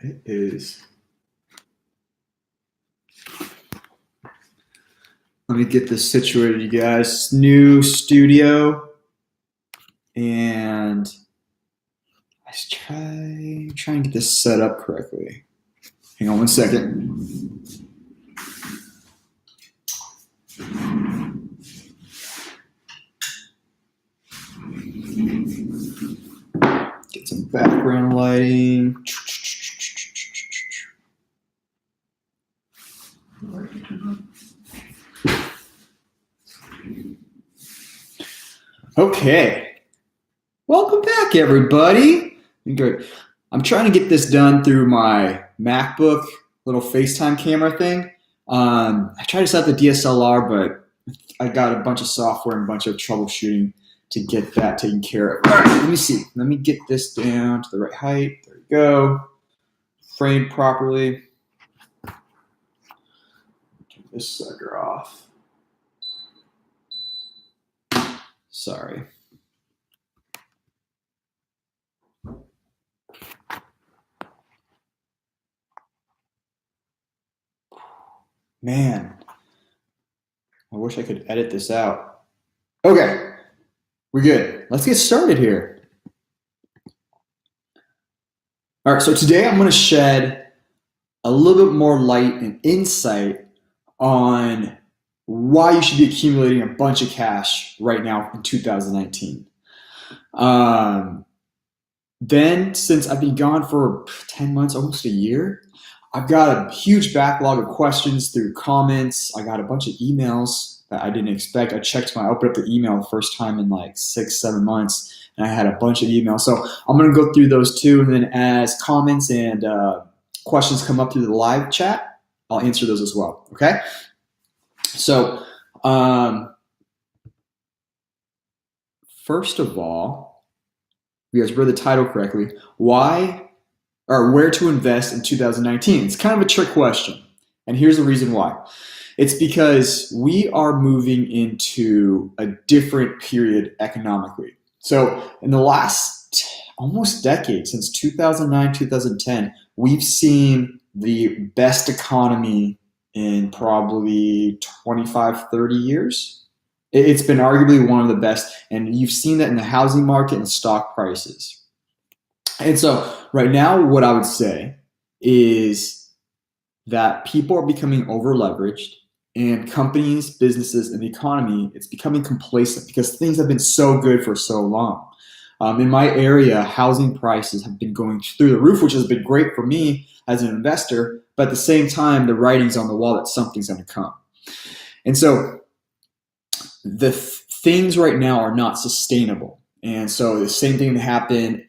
It is. Let me get this situated, you guys. New studio, and let's try and get this set up correctly. Hang on one second. Get some background lighting. Okay. Welcome back, everybody. I'm trying to get this done through my MacBook little FaceTime camera thing. I tried to set up the DSLR, but I got a bunch of software and a bunch of troubleshooting to get that taken care of. All right, let me see. Let me get this down to the right height. There we go. Framed properly. Turn this sucker off. Sorry. Man, I wish I could edit this out. Okay, we're good. Let's get started here. All right, so today I'm going to shed a little bit more light and insight on why you should be accumulating a bunch of cash right now in 2019. Then, since I've been gone for 10 months, almost a year, I've got a huge backlog of questions through comments. I got a bunch of emails that I didn't expect. I opened up the email the first time in like 6-7 months, and I had a bunch of emails. So I'm going to go through those too, and then as comments and questions come up through the live chat, I'll answer those as well, okay? So first of all, you guys read the title correctly, why or where to invest in 2019? It's kind of a trick question, and here's the reason why. It's because we are moving into a different period economically. So in the last almost decade, since 2009, 2010, we've seen the best economy in probably 25, 30 years. It's been arguably one of the best, and you've seen that in the housing market and stock prices. And so right now, what I would say is that people are becoming over-leveraged, and companies, businesses, and the economy, it's becoming complacent because things have been so good for so long. In my area, housing prices have been going through the roof, which has been great for me as an investor, but at the same time, the writing's on the wall that something's going to come. And so the things right now are not sustainable. And so the same thing that happened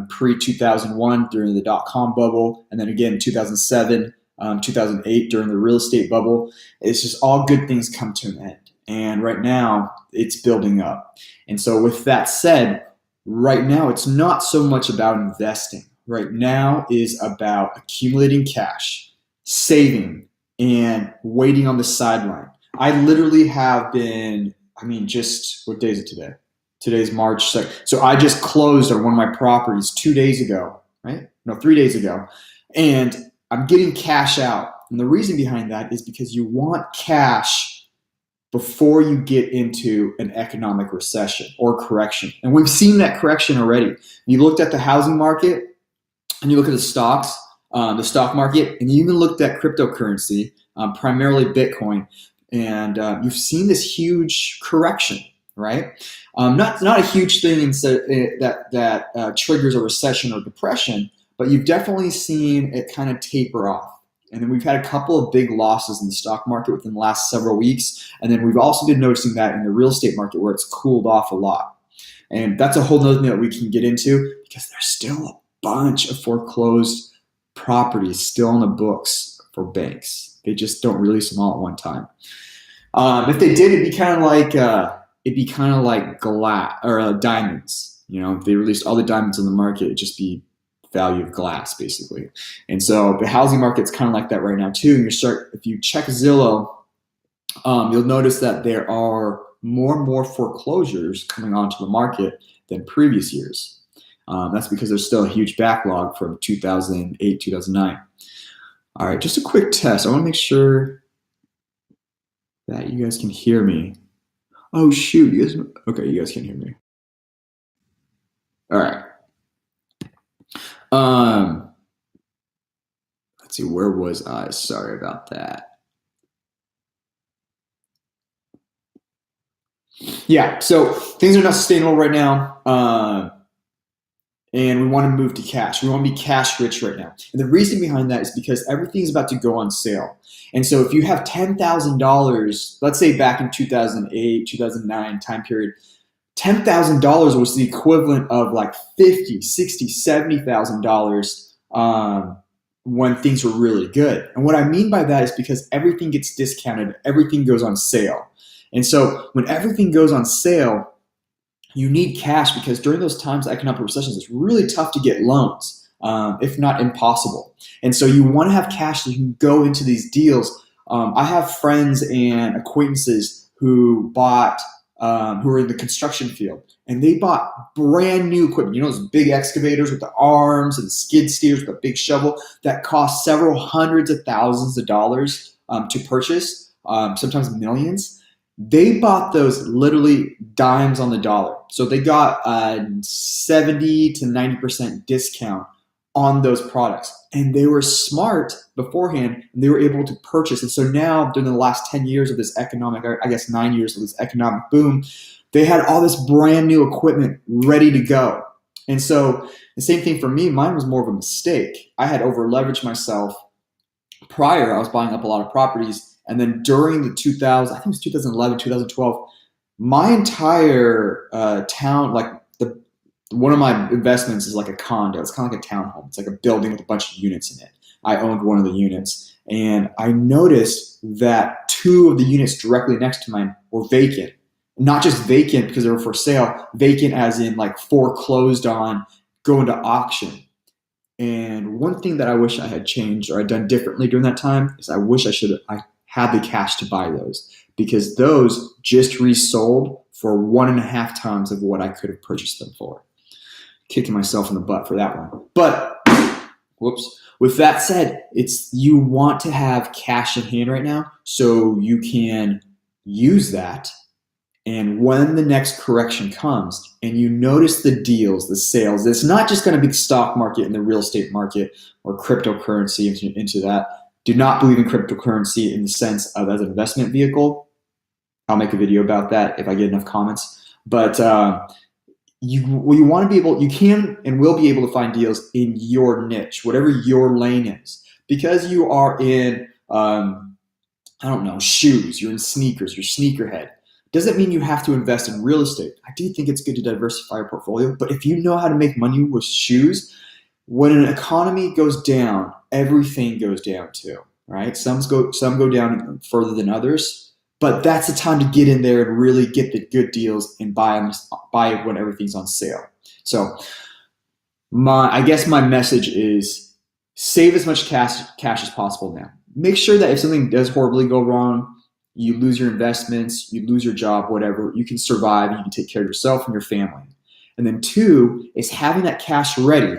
pre-2001 during the dot-com bubble, and then again in 2007, 2008 during the real estate bubble. It's just all good things come to an end. And right now, it's building up. And so with that said, right now, it's not so much about investing. Right now is about accumulating cash, saving, and waiting on the sideline. I literally have been, what day is it today? Today's March 2nd. So I just closed on one of my properties 2 days ago, right? No, 3 days ago. And I'm getting cash out. And the reason behind that is because you want cash before you get into an economic recession or correction. And we've seen that correction already. You looked at the housing market and you look at the stocks, the stock market, and you even looked at cryptocurrency, primarily Bitcoin, and you've seen this huge correction, right? Not a huge thing that triggers a recession or depression, but you've definitely seen it kind of taper off. And then we've had a couple of big losses in the stock market within the last several weeks. And then we've also been noticing that in the real estate market where it's cooled off a lot. And that's a whole nother thing that we can get into because there's still a bunch of foreclosed properties still on the books for banks. They just don't release them all at one time. If they did, it'd be kind of like glass or diamonds. You know, if they released all the diamonds on the market, it'd just be value of glass, basically. And so the housing market's kind of like that right now too. And if you check Zillow, you'll notice that there are more and more foreclosures coming onto the market than previous years. That's because there's still a huge backlog from 2008, 2009. All right, just a quick test. I want to make sure that you guys can hear me. Oh shoot, you guys, okay, you guys can hear me. All right. Let's see, where was I? Sorry about that. Yeah, so things are not sustainable right now. And we want to move to cash. We want to be cash rich right now. And the reason behind that is because everything's about to go on sale. And so if you have $10,000, let's say back in 2008, 2009 time period, $10,000 was the equivalent of like $50,000, $60,000, $70,000 when things were really good. And what I mean by that is because everything gets discounted, everything goes on sale. And so when everything goes on sale, you need cash because during those times of economic recessions, it's really tough to get loans, if not impossible. And so you want to have cash so you can go into these deals. I have friends and acquaintances who bought, who are in the construction field, and they bought brand new equipment. You know, those big excavators with the arms and the skid steers with a big shovel that cost several hundreds of thousands of dollars to purchase, sometimes millions. They bought those literally dimes on the dollar. So they got a 70 to 90% discount on those products. And they were smart beforehand, and they were able to purchase. And so now, during the last 10 years of this economic, I guess 9 years of this economic boom, they had all this brand new equipment ready to go. And so the same thing for me, mine was more of a mistake. I had over leveraged myself prior. I was buying up a lot of properties. And then during the 2000, I think it was 2011, 2012, my entire town, like one of my investments is like a condo. It's kind of like a townhome. It's like a building with a bunch of units in it. I owned one of the units. And I noticed that 2 of the units directly next to mine were vacant. Not just vacant because they were for sale, vacant as in like foreclosed on, going to auction. And one thing that I wish I had changed or I'd done differently during that time is I wish I had the cash to buy those, because those just resold for 1.5 times of what I could have purchased them for. Kicking myself in the butt for that one. But whoops. With that said, you want to have cash in hand right now so you can use that. And when the next correction comes and you notice the deals, the sales, it's not just going to be the stock market and the real estate market or cryptocurrency into that. Do not believe in cryptocurrency in the sense of as an investment vehicle. I'll make a video about that if I get enough comments. But you want to be able, you can and will be able to find deals in your niche, whatever your lane is. Because you are in, I don't know, shoes, you're in sneakers, you're sneakerhead. Doesn't mean you have to invest in real estate. I do think it's good to diversify your portfolio, but if you know how to make money with shoes, when an economy goes down, everything goes down too, right? Some go down further than others, but that's the time to get in there and really get the good deals and buy when everything's on sale. So I guess my message is save as much cash as possible now. Make sure that if something does horribly go wrong, you lose your investments, you lose your job, whatever, you can survive and you can take care of yourself and your family. And then 2 is having that cash ready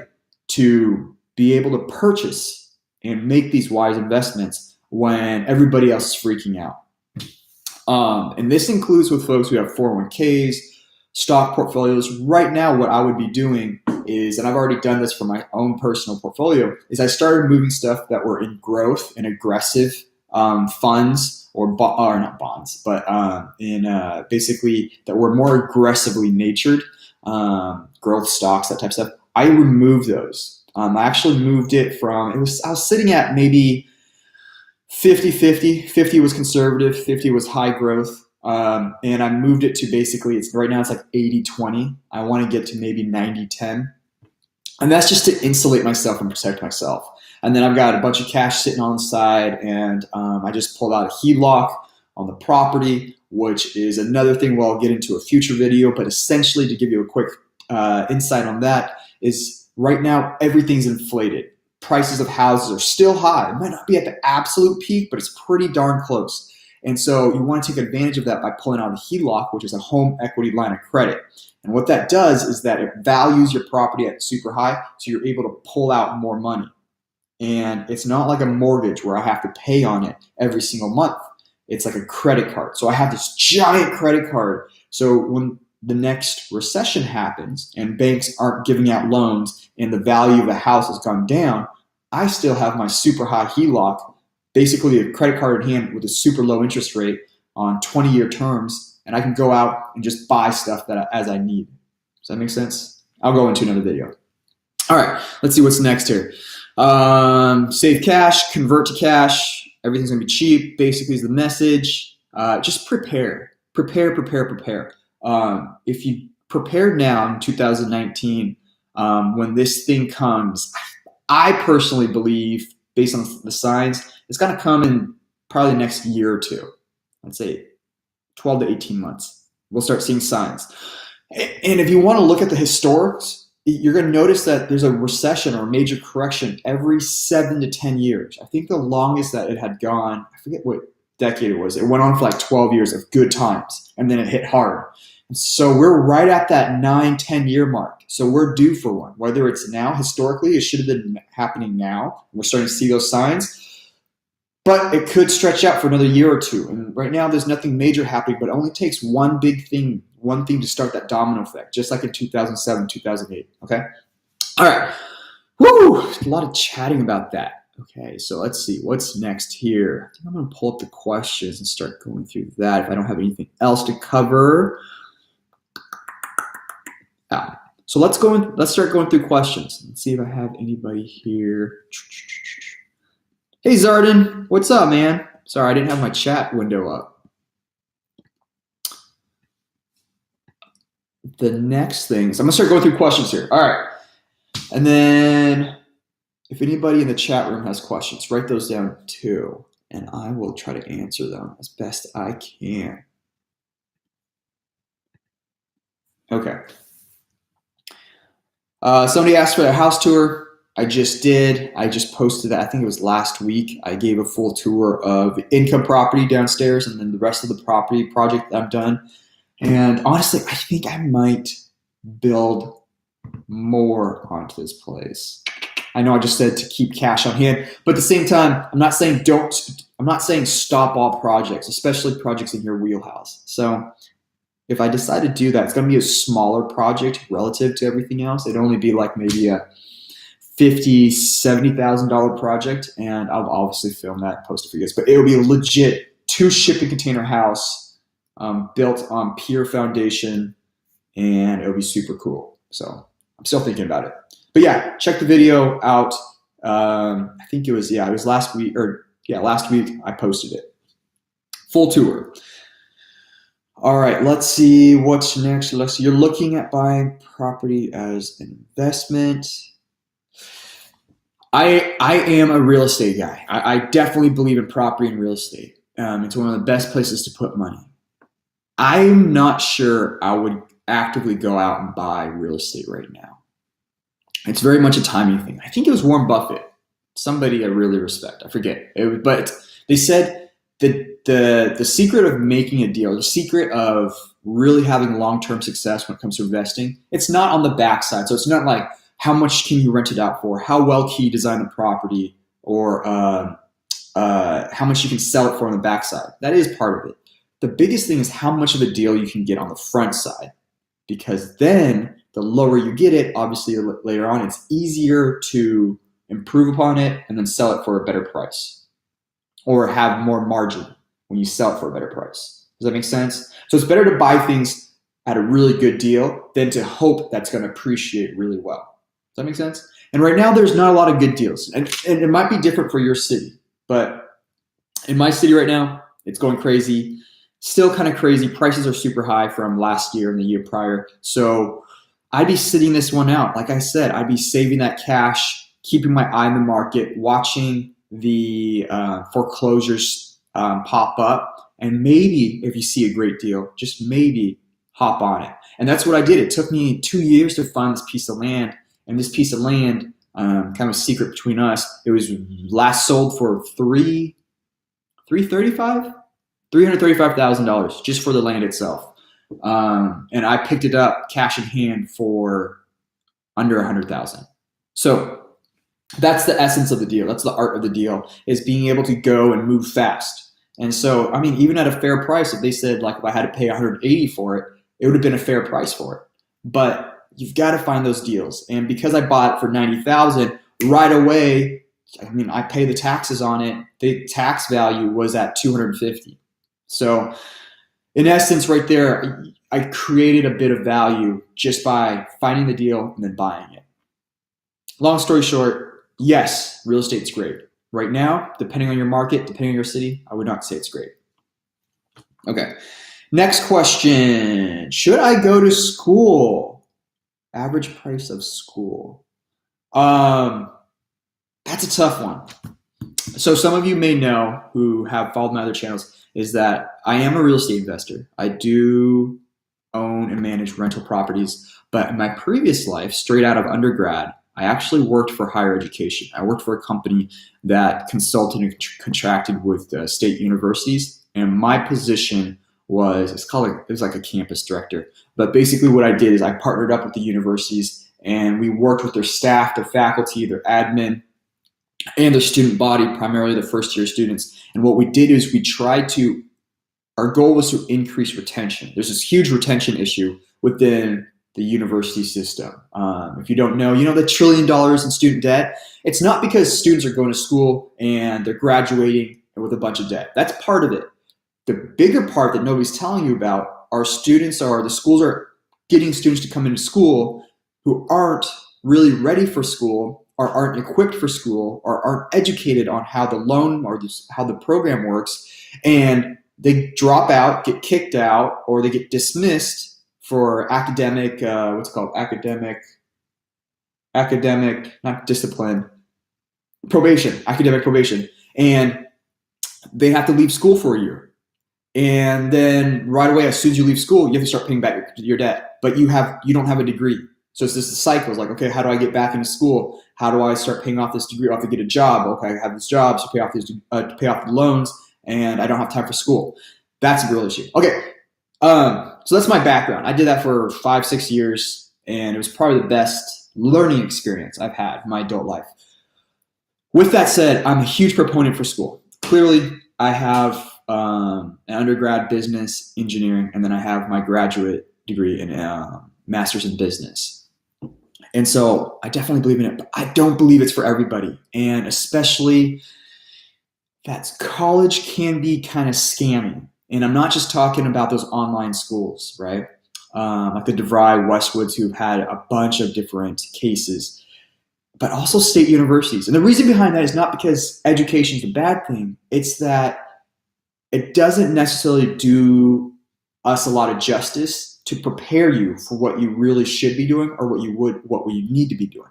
to be able to purchase and make these wise investments when everybody else is freaking out. And this includes with folks who have 401ks, stock portfolios. Right now, what I would be doing is, and I've already done this for my own personal portfolio, is I started moving stuff that were in growth and aggressive funds, or not bonds, but in basically that were more aggressively natured, growth stocks, that type of stuff. I removed those. I actually moved it from, I was sitting at maybe 50-50. 50 was conservative, 50 was high growth. And I moved it to basically, right now it's like 80-20. I want to get to maybe 90-10. And that's just to insulate myself and protect myself. And then I've got a bunch of cash sitting on the side, and I just pulled out a HELOC on the property, which is another thing we'll get into a future video. But essentially, to give you a quick insight on that, is right now everything's inflated. Prices of houses are still high. It might not be at the absolute peak, but it's pretty darn close. And so you want to take advantage of that by pulling out a HELOC, which is a home equity line of credit. And what that does is that it values your property at super high, so you're able to pull out more money. And it's not like a mortgage where I have to pay on it every single month. It's like a credit card. So I have this giant credit card. So when the next recession happens and banks aren't giving out loans and the value of the house has gone down, I still have my super high HELOC, basically a credit card in hand with a super low interest rate on 20-year terms, and I can go out and just buy stuff as I need. Does that make sense? I'll go into another video. All right, let's see what's next here. Save cash, convert to cash. Everything's gonna be cheap. Basically, is the message. Just prepare. If you prepare now in 2019, when this thing comes, I personally believe, based on the signs, it's gonna come in probably the next year or two. I'd say 12 to 18 months. We'll start seeing signs. And if you want to look at the historics, you're going to notice that there's a recession or a major correction every 7 to 10 years. I think the longest that it had gone, I forget what decade it was. It went on for like 12 years of good times, and then it hit hard. And so we're right at that 9-10 year mark. So we're due for one. Whether it's now, historically, it should have been happening now. We're starting to see those signs. But it could stretch out for another year or two. And right now, there's nothing major happening, but it only takes one big thing, one thing to start that domino effect, just like in 2007, 2008, okay? All right. Woo! A lot of chatting about that. Okay, so let's see. What's next here? I think I'm going to pull up the questions and start going through that if I don't have anything else to cover. So let's start going through questions. Let's see if I have anybody here. Hey Zarden, what's up, man? Sorry, I didn't have my chat window up. The next thing, so I'm gonna start going through questions here. All right, and then if anybody in the chat room has questions, write those down too, and I will try to answer them as best I can. Okay. Somebody asked for a house tour. I just did. I just posted that. I think it was last week. I gave a full tour of income property downstairs and then the rest of the property project that I've done. And honestly, I think I might build more onto this place. I know I just said to keep cash on hand, but at the same time, I'm not saying stop all projects, especially projects in your wheelhouse. So if I decide to do that, it's going to be a smaller project relative to everything else. It'd only be like maybe a $50,000, $70,000 project, and I'll obviously film that and post it for you guys. But it'll be a legit 2 shipping container house built on pier foundation, and it'll be super cool. So I'm still thinking about it. But yeah, check the video out. I think it was last week, last week I posted it. Full tour. All right, let's see what's next. Let's see. You're looking at buying property as an investment. I am a real estate guy. I definitely believe in property and real estate. It's one of the best places to put money. I'm not sure I would actively go out and buy real estate right now. It's very much a timing thing. I think it was Warren Buffett, somebody I really respect. I forget. But they said that the secret of making a deal, the secret of really having long-term success when it comes to investing, it's not on the backside. So it's not like, how much can you rent it out for? How well can you design the property? Or how much you can sell it for on the backside? That is part of it. The biggest thing is how much of a deal you can get on the front side. Because then the lower you get it, obviously later on, it's easier to improve upon it and then sell it for a better price. Or have more margin when you sell it for a better price. Does that make sense? So it's better to buy things at a really good deal than to hope that's going to appreciate really well. Does that make sense? And right now, there's not a lot of good deals. And it might be different for your city. But in my city right now, it's going crazy. Still kind of crazy. Prices are super high from last year and the year prior. So I'd be sitting this one out. Like I said, I'd be saving that cash, keeping my eye on the market, watching the foreclosures pop up. And maybe if you see a great deal, just maybe hop on it. And that's what I did. It took me 2 years to find this piece of land. And this piece of land, kind of a secret between us, it was last sold for $335. $335,000 just for the land itself. And I picked it up cash in hand for under $100,000. So that's the essence of the deal. That's the art of the deal, is being able to go and move fast. And so, I mean, even at a fair price, if they said, like, if I had to pay 180 for it, it would have been a fair price for it. But you've got to find those deals. And because I bought it for 90,000 right away, I mean, I pay the taxes on it. The tax value was at 250. So in essence, right there, I created a bit of value just by finding the deal and then buying it. Long story short, yes, real estate's great. Right now, depending on your market, depending on your city, I would not say it's great. Okay, next question. Should I go to school? Average price of school. That's a tough one. So some of you may know, who have followed my other channels, is that I am a real estate investor. I do own and manage rental properties, but in my previous life, straight out of undergrad, I actually worked for higher education. I worked for a company that consulted and contracted with state universities, and my position was, it was like a campus director. But basically what I did is I partnered up with the universities, and we worked with their staff, their faculty, their admin, and their student body, primarily the first year students. And what we did is our goal was to increase retention. There's this huge retention issue within the university system. If you don't know, you know the $1 trillion in student debt? It's not because students are going to school and they're graduating with a bunch of debt. That's part of it. The bigger part that nobody's telling you about are the schools are getting students to come into school who aren't really ready for school, or aren't equipped for school, or aren't educated on how the loan or how the program works, and they drop out, get kicked out, or they get dismissed for academic, not discipline, academic probation, and they have to leave school for a year. And then right away, as soon as you leave school, you have to start paying back your debt, but you don't have a degree. So it's just a cycle. It's like, okay, how do I get back into school? How do I start paying off this degree? I have to get a job. Okay, I have this job to pay off the loans, and I don't have time for school. That's a real issue. Okay, so that's my background. I did that for 5-6 years, and it was probably the best learning experience I've had in my adult life. With that said, I'm a huge proponent for school. Clearly, I have an undergrad business engineering, and then I have my graduate degree in master's in business. And so I definitely believe in it, but I don't believe it's for everybody. And especially that college can be kind of scammy. And I'm not just talking about those online schools, right? Like the DeVry, Westwoods, who've had a bunch of different cases, but also state universities. And the reason behind that is not because education is a bad thing. It's that it doesn't necessarily do us a lot of justice to prepare you for what you really should be doing, or what you need to be doing.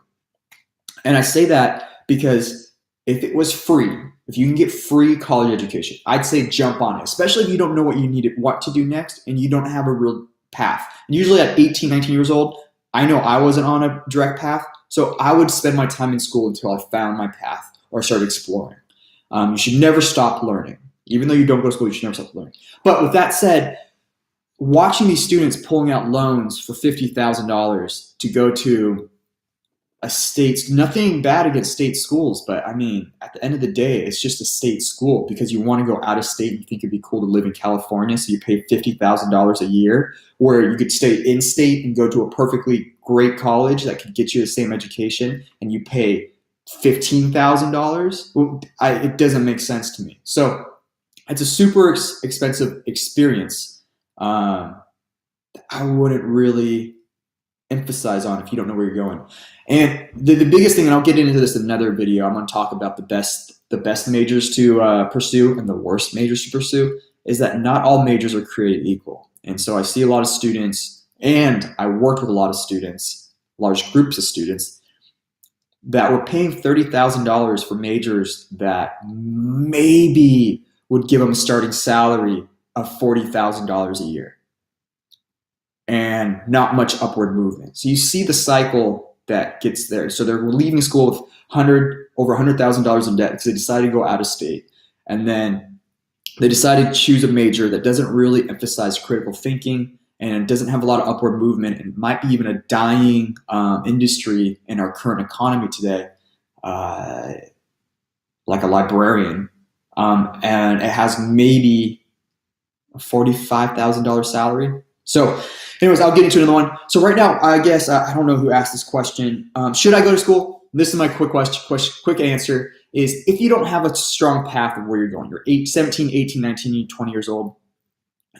And I say that because if it was free, if you can get free college education, I'd say jump on it, especially if you don't know what to do next and you don't have a real path. And usually at 18, 19 years old, I know I wasn't on a direct path, so I would spend my time in school until I found my path or started exploring. You should never stop learning. Even though you don't go to school, you should never stop learning. But with that said, watching these students pulling out loans for $50,000 to go to a state, nothing bad against state schools, but I mean, at the end of the day, it's just a state school because you want to go out of state and you think it'd be cool to live in California, so you pay $50,000 a year, where you could stay in state and go to a perfectly great college that could get you the same education, and you pay $15,000. Well, it doesn't make sense to me. So it's a super expensive experience. I wouldn't really emphasize on if you don't know where you're going. And the biggest thing, and I'll get into this in another video, I'm going to talk about the best majors to pursue and the worst majors to pursue, is that not all majors are created equal. And so I see a lot of students, and I worked with a lot of students, large groups of students, that were paying $30,000 for majors that maybe would give them a starting salary of $40,000 a year and not much upward movement. So you see the cycle that gets there. So they're leaving school with over $100,000 in debt because they decided to go out of state. And then they decided to choose a major that doesn't really emphasize critical thinking and doesn't have a lot of upward movement and might be even a dying industry in our current economy today, like a librarian. And it has maybe a $45,000 salary. So anyways, I'll get into another one. So right now, I guess, I don't know who asked this question. Should I go to school? This is my quick answer is if you don't have a strong path of where you're going, you're 17, 18, 19, 20 years old,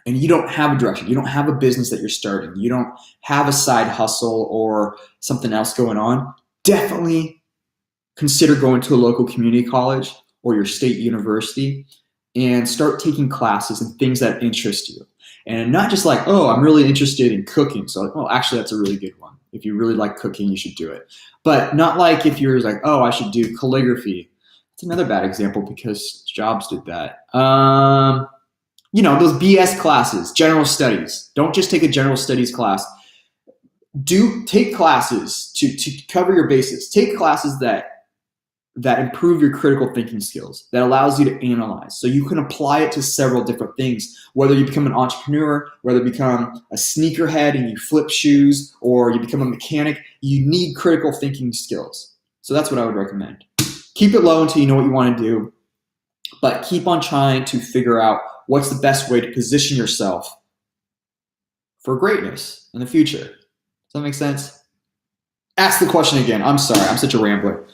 and you don't have a direction, you don't have a business that you're starting, you don't have a side hustle or something else going on, definitely consider going to a local community college or your state university and start taking classes and things that interest you. And not just like, oh, I'm really interested in cooking. So, oh, actually, that's a really good one. If you really like cooking, you should do it. But not like if you're like, oh, I should do calligraphy. It's another bad example because Jobs did that. Those BS classes, general studies. Don't just take a general studies class. Take classes to cover your bases. Take classes that improve your critical thinking skills, that allows you to analyze. So you can apply it to several different things, whether you become an entrepreneur, whether you become a sneakerhead and you flip shoes, or you become a mechanic, you need critical thinking skills. So that's what I would recommend. Keep it low until you know what you want to do, but keep on trying to figure out what's the best way to position yourself for greatness in the future. Does that make sense? Ask the question again. I'm sorry, I'm such a rambler.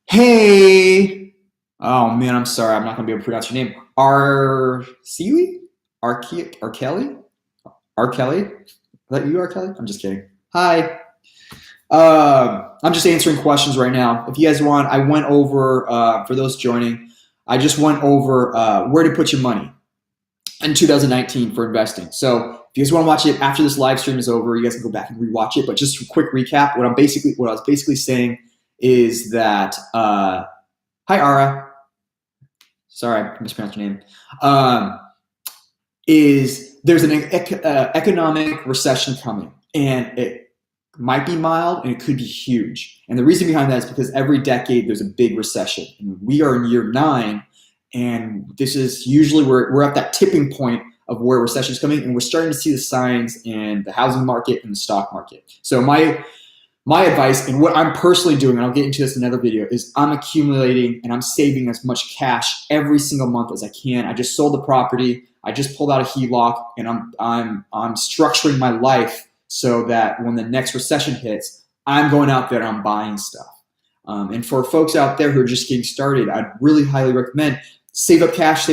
Hey, oh man, I'm sorry, I'm not gonna be able to pronounce your name. Kelly? Is that you, R. Kelly? I'm just kidding. Hi. I'm just answering questions right now. If you guys want, I went over, for those joining, I just went over where to put your money in 2019 for investing. So if you guys want to watch it after this live stream is over, you guys can go back and rewatch it. But just a quick recap, what I was basically saying is that, hi, Ara. Sorry, I mispronounced your name. Is there's an economic recession coming, and it might be mild and it could be huge. And the reason behind that is because every decade there's a big recession. And we are in year 9, and this is usually we're at that tipping point of where recession is coming, and we're starting to see the signs in the housing market and the stock market. So my advice and what I'm personally doing, and I'll get into this in another video, is I'm accumulating and I'm saving as much cash every single month as I can. I just sold the property. I just pulled out a HELOC, and I'm structuring my life so that when the next recession hits, I'm going out there and I'm buying stuff. And for folks out there who are just getting started, I'd really highly recommend save up cash,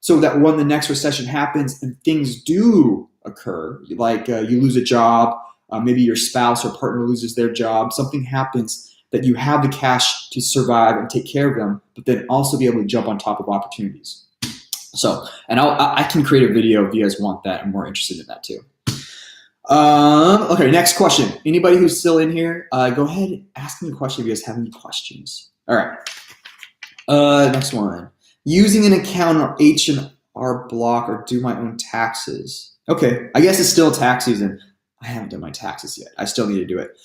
so that when the next recession happens and things do occur, like you lose a job, maybe your spouse or partner loses their job, something happens, that you have the cash to survive and take care of them, but then also be able to jump on top of opportunities. So, and I can create a video if you guys want that. I'm more interested in that too. Okay, next question. Anybody who's still in here, go ahead and ask me a question if you guys have any questions. All right. Next one. Using an account on H&R Block or do my own taxes. Okay, I guess it's still tax season. I haven't done my taxes yet. I still need to do it.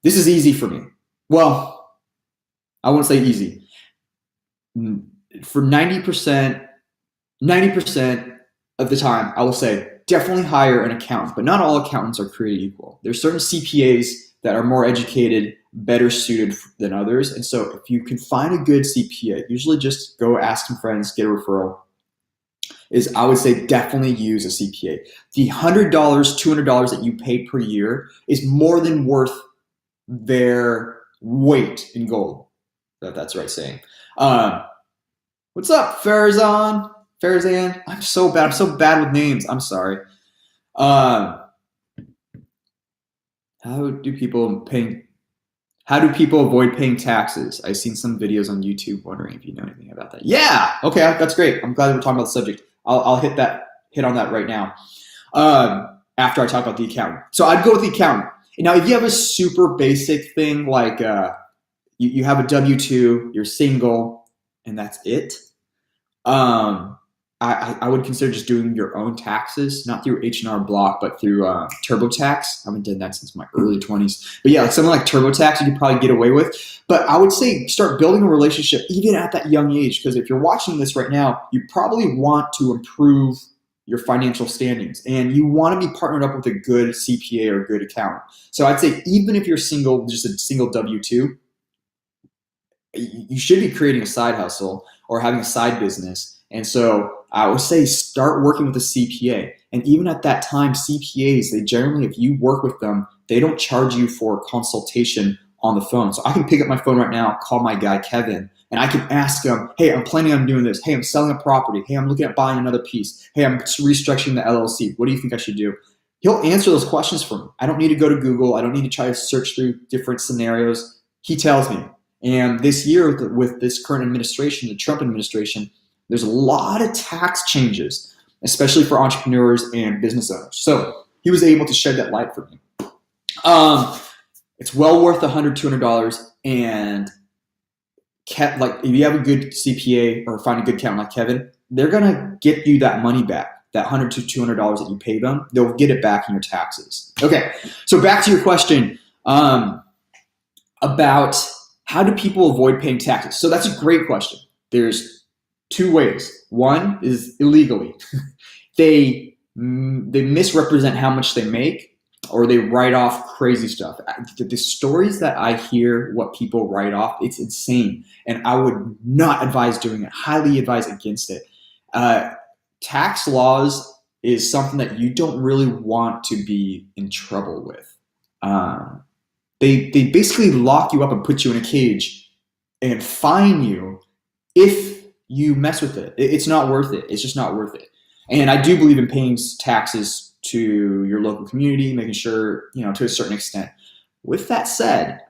This is easy for me. Well, I won't say easy. For 90% of the time, I will say definitely hire an accountant, but not all accountants are created equal. There's certain CPAs that are more educated, better suited than others. And so if you can find a good CPA, usually just go ask some friends, get a referral. I would say definitely use a CPA. The $100, $200 that you pay per year is more than worth their weight in gold. If that's the right saying. What's up, Farazan? I'm so bad with names. I'm sorry. How do people avoid paying taxes? I've seen some videos on YouTube, wondering if you know anything about that. Yeah, okay, that's great. I'm glad we're talking about the subject. I'll hit on that right now. After I talk about the accountant. So I'd go with the accountant. Now, if you have a super basic thing like you have a W-2, you're single, and that's it. I would consider just doing your own taxes, not through H&R Block, but through TurboTax. I haven't done that since my early 20s. But yeah, like something like TurboTax, you could probably get away with. But I would say start building a relationship even at that young age, because if you're watching this right now, you probably want to improve your financial standings, and you want to be partnered up with a good CPA or a good accountant. So I'd say even if you're single, just a single W-2, you should be creating a side hustle or having a side business. And so I would say start working with a CPA. And even at that time, CPAs, they generally, if you work with them, they don't charge you for consultation on the phone. So I can pick up my phone right now, call my guy, Kevin, and I can ask him, hey, I'm planning on doing this. Hey, I'm selling a property. Hey, I'm looking at buying another piece. Hey, I'm restructuring the LLC. What do you think I should do? He'll answer those questions for me. I don't need to go to Google. I don't need to try to search through different scenarios. He tells me. And this year, with this current administration, the Trump administration, there's a lot of tax changes, especially for entrepreneurs and business owners. So he was able to shed that light for me. It's well worth $100, $200. And like if you have a good CPA or find a good accountant like Kevin, they're gonna get you that money back, that $100 to $200 that you pay them. They'll get it back in your taxes. Okay, so back to your question about how do people avoid paying taxes? So that's a great question. There's two ways. One is illegally. They misrepresent how much they make, or they write off crazy stuff. The stories that I hear, what people write off, it's insane. And I would not advise doing it, highly advise against it. Tax laws is something that you don't really want to be in trouble with. They basically lock you up and put you in a cage and fine you if you mess with it. It's not worth it. It's just not worth it. And I do believe in paying taxes to your local community, making sure, to a certain extent. With that said,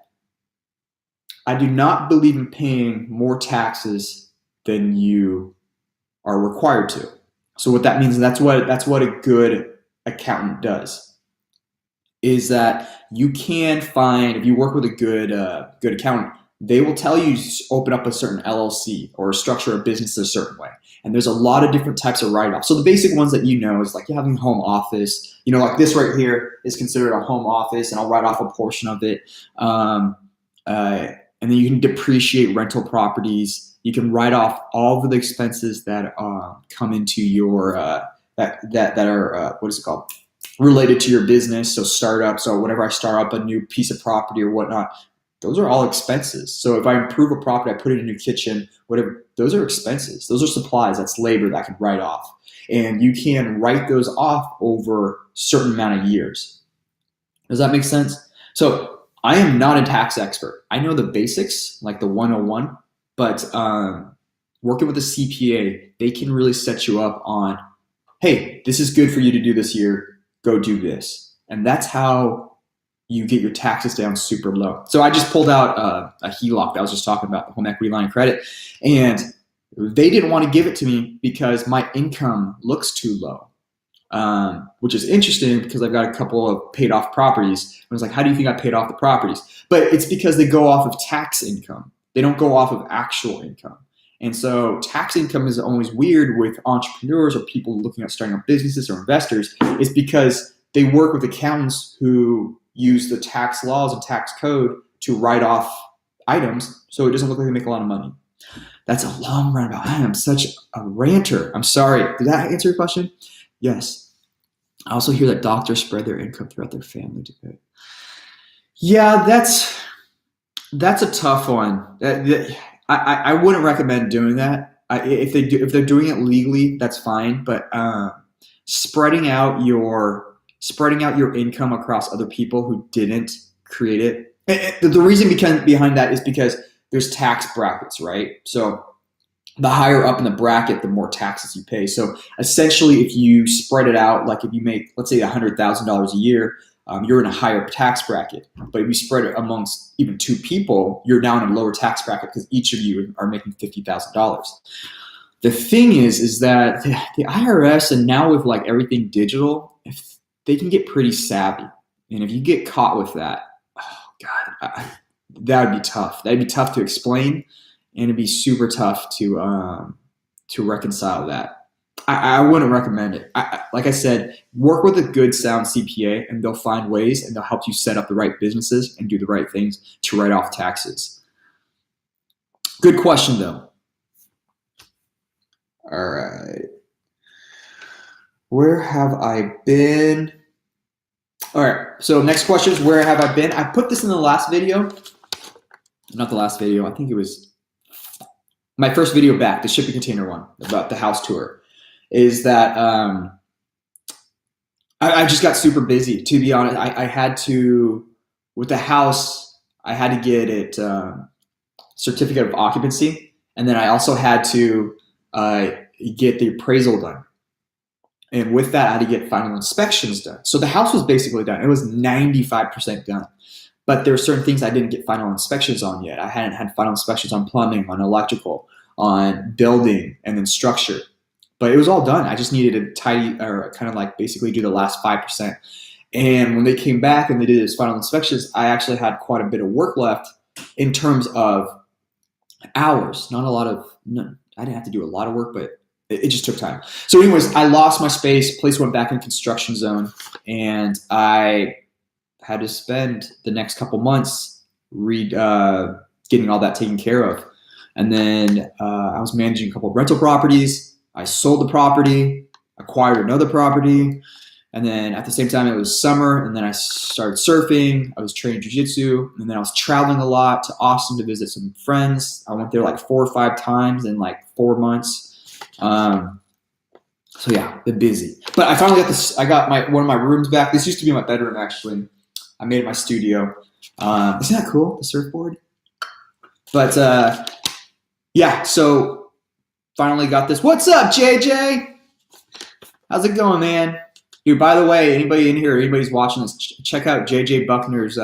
I do not believe in paying more taxes than you are required to. So what that means, and that's what a good accountant does, is that you can find, if you work with a good accountant, they will tell you to open up a certain LLC or structure a business a certain way. And there's a lot of different types of write-offs. So the basic ones that is like having a home office. Like this right here is considered a home office, and I'll write off a portion of it. And then you can depreciate rental properties. You can write off all of the expenses that come into your that are what is it called? Related to your business. So startups, or whenever I start up a new piece of property or whatnot, those are all expenses. So if I improve a property, I put in a new kitchen, whatever, those are expenses. Those are supplies. That's labor that I can write off. And you can write those off over a certain amount of years. Does that make sense? So I am not a tax expert. I know the basics, like the 101, but working with a CPA, they can really set you up on, hey, this is good for you to do this year. Go do this. And that's how you get your taxes down super low. So I just pulled out a HELOC that I was just talking about, the home equity line of credit, and they didn't want to give it to me because my income looks too low, which is interesting because I've got a couple of paid off properties. I was like, how do you think I paid off the properties? But it's because they go off of tax income. They don't go off of actual income. And so tax income is always weird with entrepreneurs or people looking at starting up businesses or investors, is because they work with accountants who use the tax laws and tax code to write off items so it doesn't look like they make a lot of money. That's a long roundabout. I am such a ranter. I'm sorry. Did that answer your question? Yes. I also hear that doctors spread their income throughout their family to pay. Yeah, that's a tough one. I wouldn't recommend doing that. If they're doing it legally, that's fine. But spreading out your income across other people who didn't create it. The reason behind that is because there's tax brackets, right? So the higher up in the bracket, the more taxes you pay. So essentially, if you spread it out, like if you make, let's say, $100,000 a year, you're in a higher tax bracket. But if you spread it amongst even two people, you're now in a lower tax bracket because each of you are making $50,000. The thing is that the IRS, and now with like everything digital, if they can get pretty savvy. And if you get caught with that, oh God, that would be tough. That'd be tough to explain, and it'd be super tough to reconcile that. I wouldn't recommend it. Like I said, work with a good sound CPA and they'll find ways and they'll help you set up the right businesses and do the right things to write off taxes. Good question though. All right. Where have I been? All right. So next question is, where have I been? I put this in the last video. Not the last video. I think it was my first video back, the shipping container one about the house tour. Is that I just got super busy, to be honest. I had to, with the house, I had to get it certificate of occupancy. And then I also had to get the appraisal done. And with that, I had to get final inspections done. So the house was basically done. It was 95% done. But there were certain things I didn't get final inspections on yet. I hadn't had final inspections on plumbing, on electrical, on building, and then structure. But it was all done. I just needed to tidy, or kind of like basically do the last 5%. And when they came back and they did those final inspections, I actually had quite a bit of work left in terms of hours. Not a lot of, no, I didn't have to do a lot of work, but it just took time. So anyways, I lost my space. Place went back in construction zone, and I had to spend the next couple months getting all that taken care of. And then I was managing a couple of rental properties. I sold the property, acquired another property, and then at the same time it was summer, and then I started surfing. I was training jiu-jitsu, and then I was traveling a lot to Austin to visit some friends. I went there like 4 or 5 times in like 4 months. So yeah, been busy. But I finally got this. I got one of my rooms back. This used to be my bedroom, actually. I made it my studio. Isn't that cool? The surfboard. But yeah, so finally got this. What's up, JJ? How's it going, man? Dude, by the way, anybody in here, anybody's watching this, check out JJ Buckner's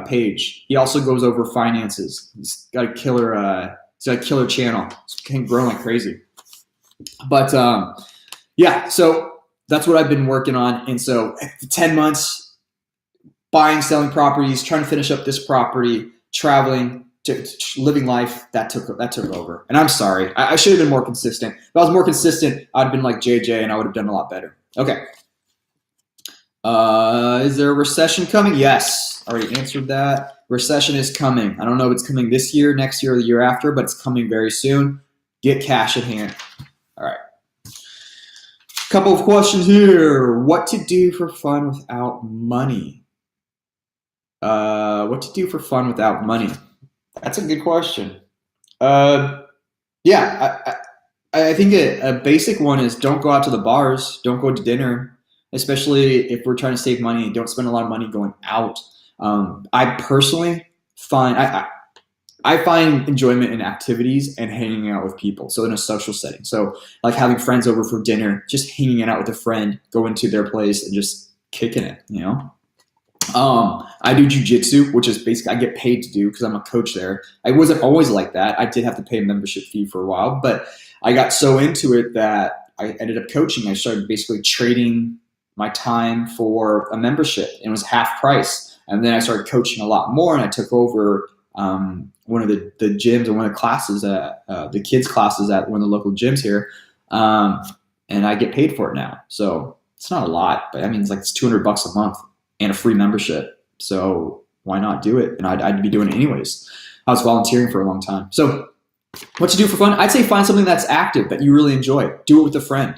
page. He also goes over finances. He's got a killer. He's got a killer channel. It's growing like crazy. But yeah, so that's what I've been working on. And so 10 months, buying, selling properties, trying to finish up this property, traveling, to living life, that took over. And I'm sorry. I should have been more consistent. If I was more consistent, I'd have been like JJ and I would have done a lot better. Okay. Is there a recession coming? Yes. Already answered that. Recession is coming. I don't know if it's coming this year, next year, or the year after, but it's coming very soon. Get cash at hand. All right. Couple of questions here. What to do for fun without money? What to do for fun without money? That's a good question. Yeah, I think a basic one is don't go out to the bars. Don't go to dinner, especially if we're trying to save money. Don't spend a lot of money going out. I personally find I find enjoyment in activities and hanging out with people. So in a social setting. So like having friends over for dinner, just hanging out with a friend, going to their place and just kicking it, you know? I do jiu-jitsu, which is basically I get paid to do because I'm a coach there. I wasn't always like that. I did have to pay a membership fee for a while, but I got so into it that I ended up coaching. I started basically trading my time for a membership, and it was half price. And then I started coaching a lot more, and I took over one of the gyms and one of the classes, the kids classes at one of the local gyms here. And I get paid for it now. So it's not a lot, but I mean, it's $200 a month and a free membership. So why not do it? And I'd be doing it anyways. I was volunteering for a long time. So what to do for fun? I'd say find something that's active that you really enjoy. Do it with a friend.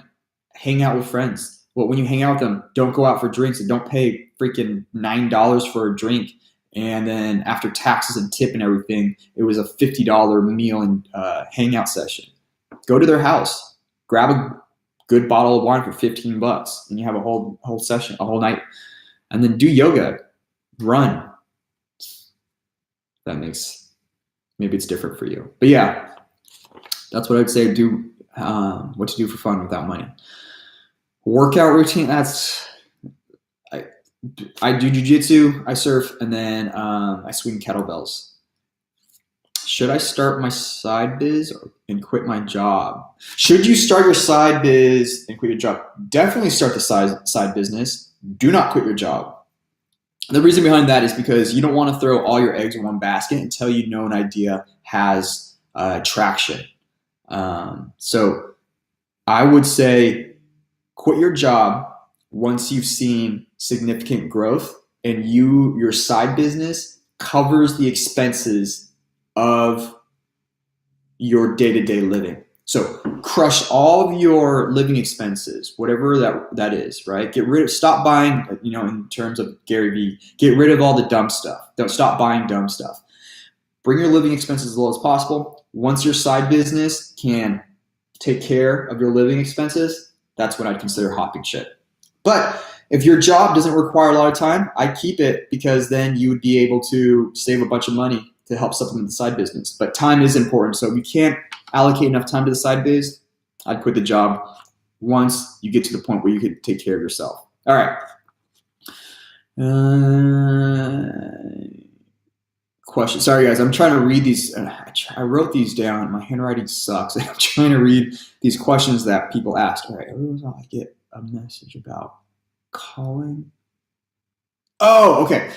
Hang out with friends. Well, when you hang out with them, don't go out for drinks and don't pay freaking $9 for a drink. And then after taxes and tip and everything, it was a $50 meal and hangout session. Go to their house, grab a good bottle of wine for $15, and you have a whole session, a whole night. And then do yoga, run. That makes, maybe it's different for you. But yeah, that's what I'd say. Do what to do for fun without money. Workout routine, I do jiu-jitsu, I surf, and then I swing kettlebells. Should I start my side biz and quit my job? Should you start your side biz and quit your job? Definitely start the side business. Do not quit your job. The reason behind that is because you don't want to throw all your eggs in one basket until you know an idea has traction. So I would say quit your job once you've seen significant growth and your side business covers the expenses of your day-to-day living. So crush all of your living expenses, whatever that is, right? Stop buying, in terms of Gary Vee, get rid of all the dumb stuff. Don't stop buying dumb stuff. Bring your living expenses as low as possible. Once your side business can take care of your living expenses, that's when I'd consider hopping ship. But if your job doesn't require a lot of time, I'd keep it, because then you would be able to save a bunch of money to help supplement the side business. But time is important. So if you can't allocate enough time to the side biz, I'd quit the job once you get to the point where you can take care of yourself. All right. Question. Sorry, guys. I'm trying to read these. I wrote these down. My handwriting sucks. I'm trying to read these questions that people ask. All right. I get a message about calling. Oh, okay.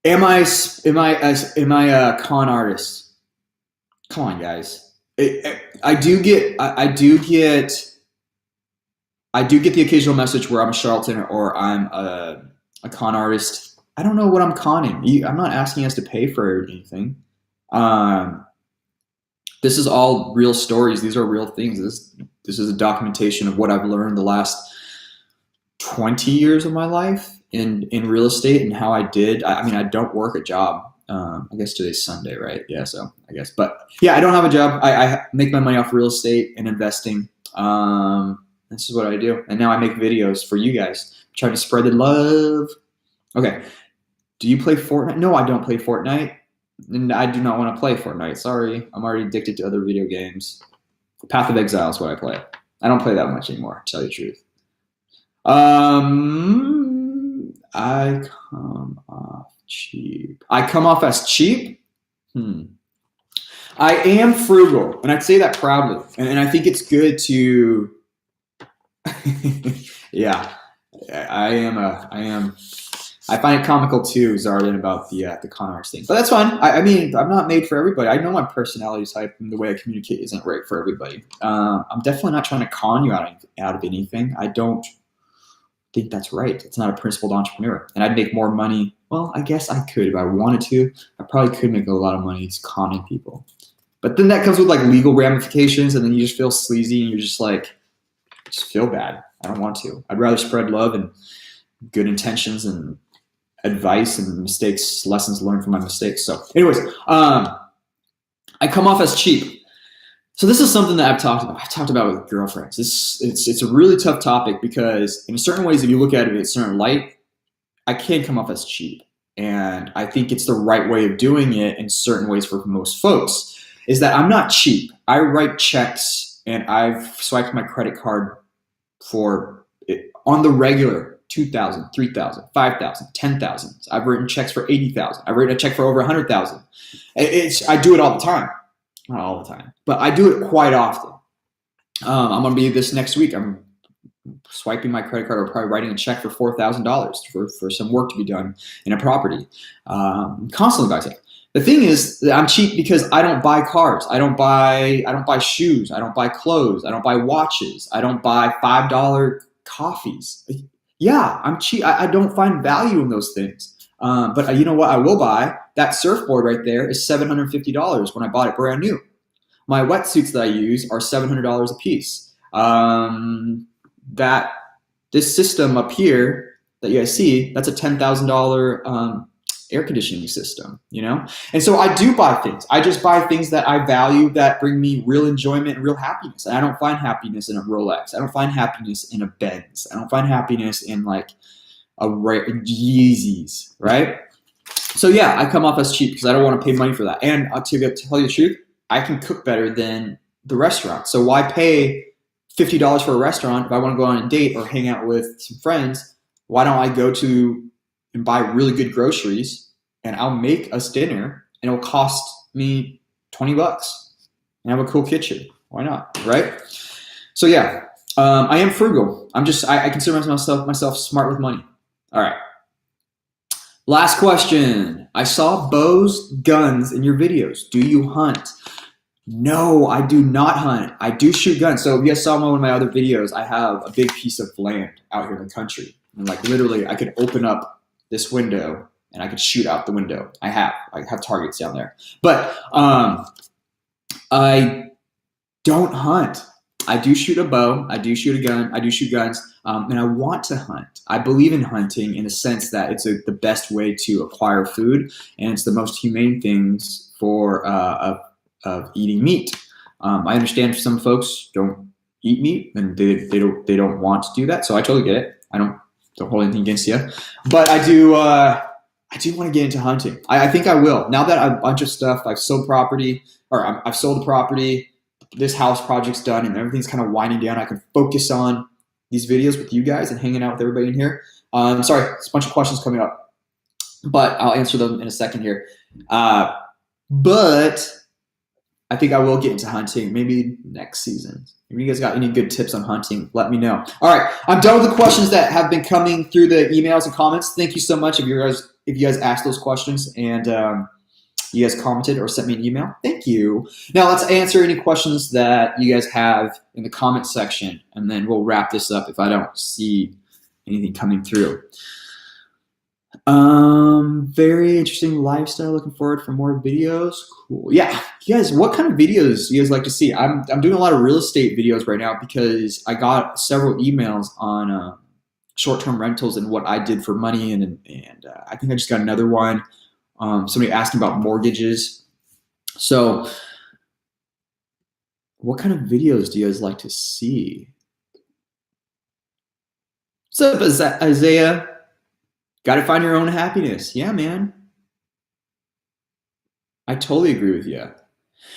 Am I a con artist? Come on, guys. I do get the occasional message where I'm a charlatan or I'm a con artist. I don't know what I'm conning. I'm not asking us to pay for anything. This is all real stories. These are real things. This is a documentation of what I've learned the last 20 years of my life in real estate and how I did. I don't work a job. I guess today's Sunday, right? Yeah, so I guess. But yeah, I don't have a job. I make my money off real estate and investing. This is what I do. And now I make videos for you guys. I'm trying to spread the love. Okay. Do you play Fortnite? No, I don't play Fortnite. And I do not want to play Fortnite. Sorry. I'm already addicted to other video games. Path of Exile is what I play. I don't play that much anymore, to tell you the truth. I come off cheap. I come off as cheap? I am frugal, and I'd say that proudly. And I think it's good to yeah. I am. I find it comical too, Zardan, about the con artist thing. But that's fine. I mean, I'm not made for everybody. I know my personality type and the way I communicate isn't right for everybody. I'm definitely not trying to con you out of anything. I don't think that's right. It's not a principled entrepreneur. And I'd make more money. Well, I guess I could if I wanted to. I probably could make a lot of money just conning people. But then that comes with like legal ramifications, and then you just feel sleazy and you're just like, just feel bad. I don't want to. I'd rather spread love and good intentions and advice and mistakes, lessons learned from my mistakes. So anyways, I come off as cheap. So this is something that I've talked about with girlfriends. It's a really tough topic because in certain ways, if you look at it in a certain light, I can come off as cheap. And I think it's the right way of doing it in certain ways for most folks, is that I'm not cheap. I write checks and I've swiped my credit card for it on the regular, $2,000, $3,000, $5,000, $10,000. I've written checks for $80,000. I've written a check for over $100,000. I do it all the time. Not all the time, but I do it quite often. I'm going to be this next week. I'm swiping my credit card or probably writing a check for $4,000 for some work to be done in a property. Constantly buy stuff. The thing is that I'm cheap because I don't buy cars. I don't buy shoes. I don't buy clothes. I don't buy watches. I don't buy $5 coffees. Yeah, I'm cheap. I don't find value in those things. But you know what I will buy? That surfboard right there is $750 when I bought it brand new. My wetsuits that I use are $700 a piece. This system up here that you guys see, that's a $10,000 air conditioning system, you know? And so I do buy things. I just buy things that I value that bring me real enjoyment and real happiness. And I don't find happiness in a Rolex. I don't find happiness in a Benz. I don't find happiness in like a Yeezys, right? So yeah, I come off as cheap because I don't want to pay money for that. And to tell you the truth, I can cook better than the restaurant. So why pay $50 for a restaurant if I want to go on a date or hang out with some friends? Why don't I go to and buy really good groceries and I'll make us dinner and it'll cost me $20 and have a cool kitchen. Why not, right? So yeah, I am frugal. I consider myself smart with money. All right. Last question. I saw bows, guns in your videos. Do you hunt? No, I do not hunt. I do shoot guns. So if you guys saw one of my other videos, I have a big piece of land out here in the country. And like literally I could open up this window and I could shoot out the window. I have targets down there. But I don't hunt. I do shoot a bow. I do shoot a gun. I do shoot guns. And I want to hunt. I believe in hunting in the sense that it's the best way to acquire food, and it's the most humane things for of eating meat. I understand some folks don't eat meat and they don't want to do that, so I totally get it. I don't hold anything against you, but I do want to get into hunting. I think I will now that I have a bunch of stuff. I've sold property, or I've sold the property. This house project's done and everything's kind of winding down. I can focus on these videos with you guys and hanging out with everybody in here. Sorry, there's a bunch of questions coming up, but I'll answer them in a second here. But I think I will get into hunting maybe next season. If you guys got any good tips on hunting, let me know. All right, I'm done with the questions that have been coming through the emails and comments. Thank you so much if you guys asked those questions and you guys commented or sent me an email. Thank you. Now let's answer any questions that you guys have in the comment section, and then we'll wrap this up if I don't see anything coming through. Very interesting lifestyle. Looking forward for more videos. Cool. Yeah, you guys, what kind of videos do you guys like to see? I'm doing a lot of real estate videos right now because I got several emails on short-term rentals and what I did for money, and I think I just got another one. Somebody asking about mortgages. So, what kind of videos do you guys like to see? What's up, Isaiah? Got to find your own happiness. Yeah, man. I totally agree with you.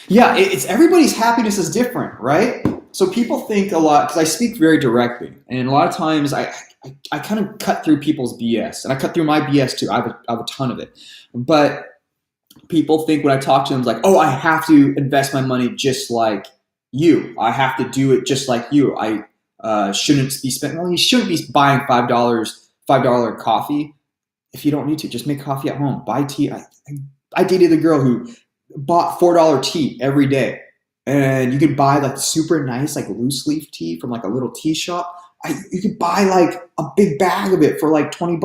Yeah, it's everybody's happiness is different, right? So people think a lot, because I speak very directly, and a lot of times I kind of cut through people's BS, and I cut through my BS too. I have a ton of it. But people think when I talk to them, it's like, oh, I have to invest my money just like you. I have to do it just like you. I shouldn't be spending, well, you shouldn't be buying $5 coffee if you don't need to. Just make coffee at home. Buy tea. I dated a girl who bought $4 tea every day. And you could buy like super nice, like loose leaf tea from like a little tea shop. You could buy like a big bag of it for like $20.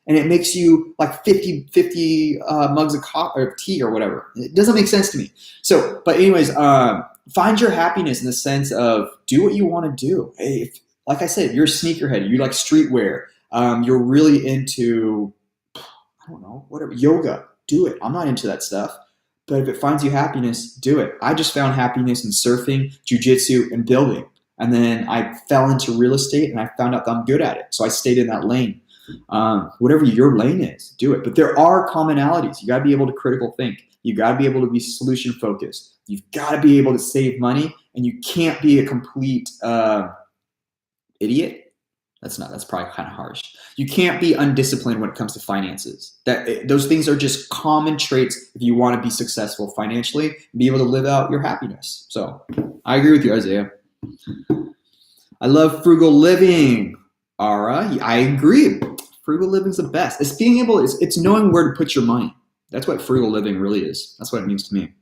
And it makes you like 50 mugs of coffee or tea or whatever. It doesn't make sense to me. So, but anyways, find your happiness in the sense of do what you want to do. If, like I said, you're a sneakerhead, you like streetwear, you're really into, I don't know, whatever, yoga, do it. I'm not into that stuff. But if it finds you happiness, do it. I just found happiness in surfing, jujitsu, and building. And then I fell into real estate and I found out that I'm good at it. So I stayed in that lane. Whatever your lane is, do it. But there are commonalities. You got to be able to critical think. You got to be able to be solution focused. You've got to be able to save money, and you can't be a complete idiot. That's probably kind of harsh. You can't be undisciplined when it comes to finances. Those things are just common traits if you want to be successful financially and be able to live out your happiness. So I agree with you, Isaiah. I love frugal living. Ara, I agree. Frugal living is the best. It's being able, it's knowing where to put your money. That's what frugal living really is. That's what it means to me.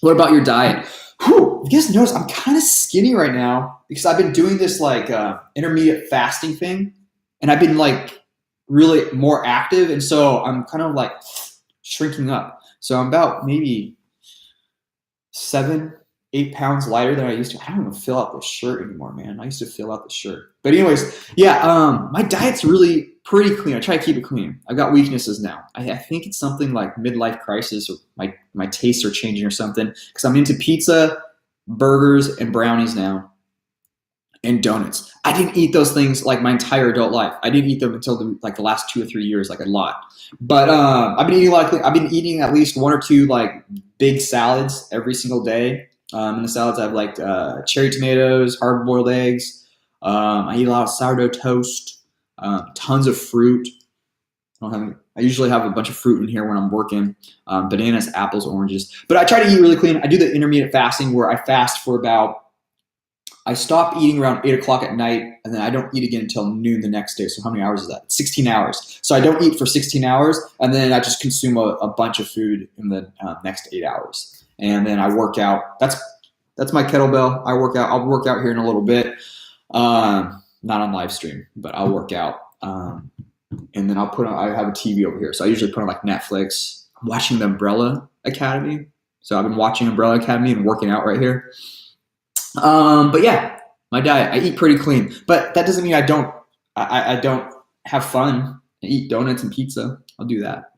What about your diet? Whew, you guys notice I'm kind of skinny right now because I've been doing this like intermediate fasting thing, and I've been like really more active, and so I'm kind of like shrinking up. So I'm about maybe 7-8 pounds lighter than I used to. I don't even fill out the shirt anymore, man. I used to fill out the shirt. But anyways, yeah, my diet's really pretty clean. I try to keep it clean. I've got weaknesses now. I think it's something like midlife crisis, or my tastes are changing or something, because I'm into pizza, burgers, and brownies now, and donuts. I didn't eat those things like my entire adult life. I didn't eat them until the last 2 or 3 years, like a lot. But I've been eating at least 1 or 2 like big salads every single day. In the salads, I have like cherry tomatoes, hard-boiled eggs. I eat a lot of sourdough toast, tons of fruit. I usually have a bunch of fruit in here when I'm working, bananas, apples, oranges. But I try to eat really clean. I do the intermediate fasting where I fast for I stop eating around 8 o'clock at night, and then I don't eat again until noon the next day. So how many hours is that? 16 hours. So I don't eat for 16 hours, and then I just consume a bunch of food in the next 8 hours. and then I work out. That's my kettlebell. I work out. I'll work out here in a little bit. Not on live stream, but I'll work out. And then I have a TV over here. So I usually put on like Netflix. I'm watching the Umbrella Academy. So I've been watching Umbrella Academy and working out right here. But yeah, my diet, I eat pretty clean, but that doesn't mean I don't have fun and eat donuts and pizza. I'll do that.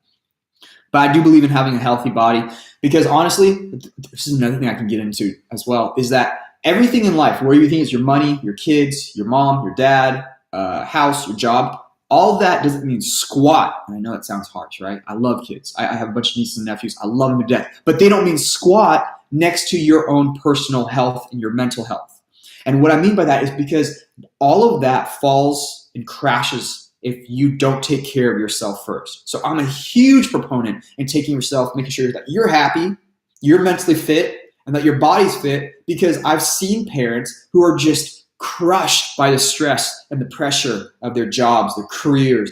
But I do believe in having a healthy body, because honestly, this is another thing I can get into as well, is that everything in life, where you think is your money, your kids, your mom, your dad, house, your job, all that doesn't mean squat. And I know that sounds harsh, right? I love kids. I have a bunch of nieces and nephews. I love them to death. But they don't mean squat next to your own personal health and your mental health. And what I mean by that is because all of that falls and crashes if you don't take care of yourself first. So I'm a huge proponent in taking yourself, making sure that you're happy, you're mentally fit, and that your body's fit, because I've seen parents who are just crushed by the stress and the pressure of their jobs, their careers,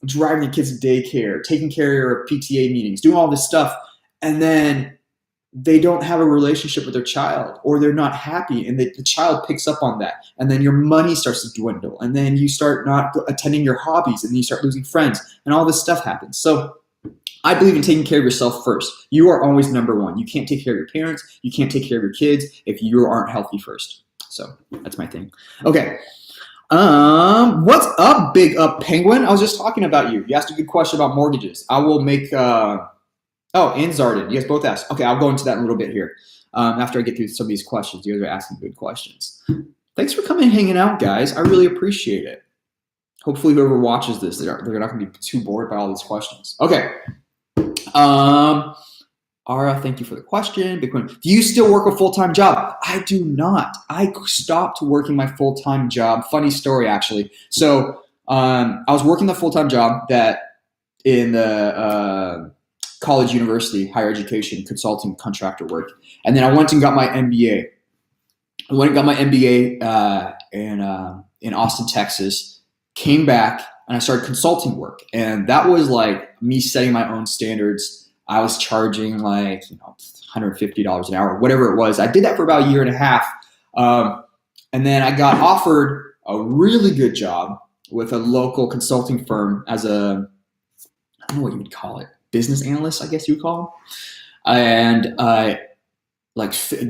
driving the kids to daycare, taking care of PTA meetings, doing all this stuff, and then they don't have a relationship with their child, or they're not happy, and the child picks up on that, and then your money starts to dwindle, and then you start not attending your hobbies, and then you start losing friends, and all this stuff happens. So I believe in taking care of yourself first. You are always number one. You can't take care of your parents, you can't take care of your kids if you aren't healthy first. So that's my thing. Okay. What's up, Big Up Penguin? I was just talking about you. You asked a good question about mortgages. I will make oh, and Zarden. You guys both asked. Okay, I'll go into that in a little bit here. After I get through some of these questions. You guys are asking good questions. Thanks for coming and hanging out, guys. I really appreciate it. Hopefully whoever watches this, they're not going to be too bored by all these questions. Okay. Ara, thank you for the question. Bitcoin. Do you still work a full-time job? I do not. I stopped working my full-time job. Funny story, actually. So I was working the full-time job that in the college, university, higher education, consulting, contractor work. And then I went and got my MBA. I went and got my MBA in Austin, Texas, came back, and I started consulting work. And that was like me setting my own standards. I was charging like, $150 an hour, whatever it was. I did that for about a year and a half. And then I got offered a really good job with a local consulting firm as I don't know what you would call it, business analyst, I guess you would call them. And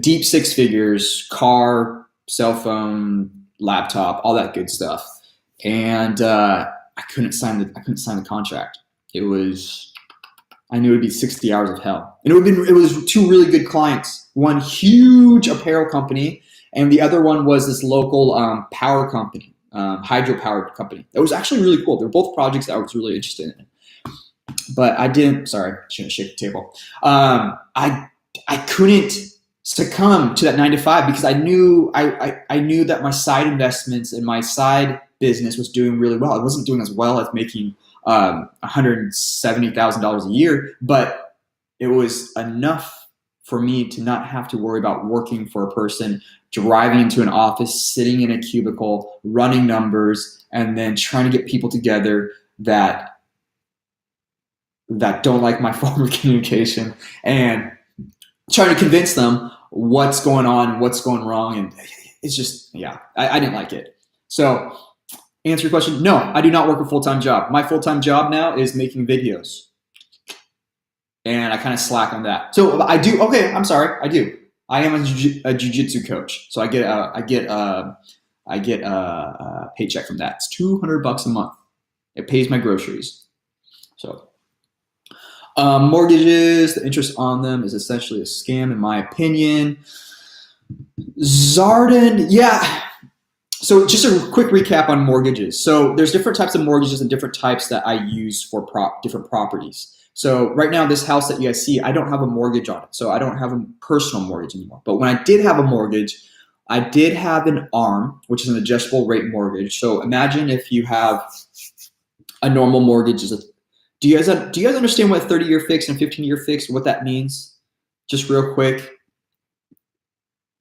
deep six figures, car, cell phone, laptop, all that good stuff. And I couldn't sign the contract. I knew it would be 60 hours of hell. And it was two really good clients. One huge apparel company, and the other one was this local power company, hydropower company. It was actually really cool. They were both projects that I was really interested in. But I didn't, sorry, shouldn't shake the table. I couldn't succumb to that 9-to-5 because I knew that my side investments and my side business was doing really well. I wasn't doing as well as making $170,000 a year, but it was enough for me to not have to worry about working for a person, driving into an office, sitting in a cubicle, running numbers, and then trying to get people together that don't like my form of communication and trying to convince them what's going on, what's going wrong. And it's just, I didn't like it. So answer your question, no, I do not work a full-time job. My full-time job now is making videos. And I kind of slack on that. So I do, okay, I'm sorry, I do. I am a jiu-jitsu coach. So I get a paycheck from that. It's $200 a month. It pays my groceries. So mortgages, the interest on them is essentially a scam in my opinion. Zarden, yeah. So just a quick recap on mortgages. So there's different types of mortgages and different types that I use for different properties. So right now, this house that you guys see, I don't have a mortgage on it. So I don't have a personal mortgage anymore. But when I did have a mortgage, I did have an ARM, which is an adjustable rate mortgage. So imagine if you have a normal mortgage. Do you guys understand what a 30-year fix and 15-year fix, what that means? Just real quick.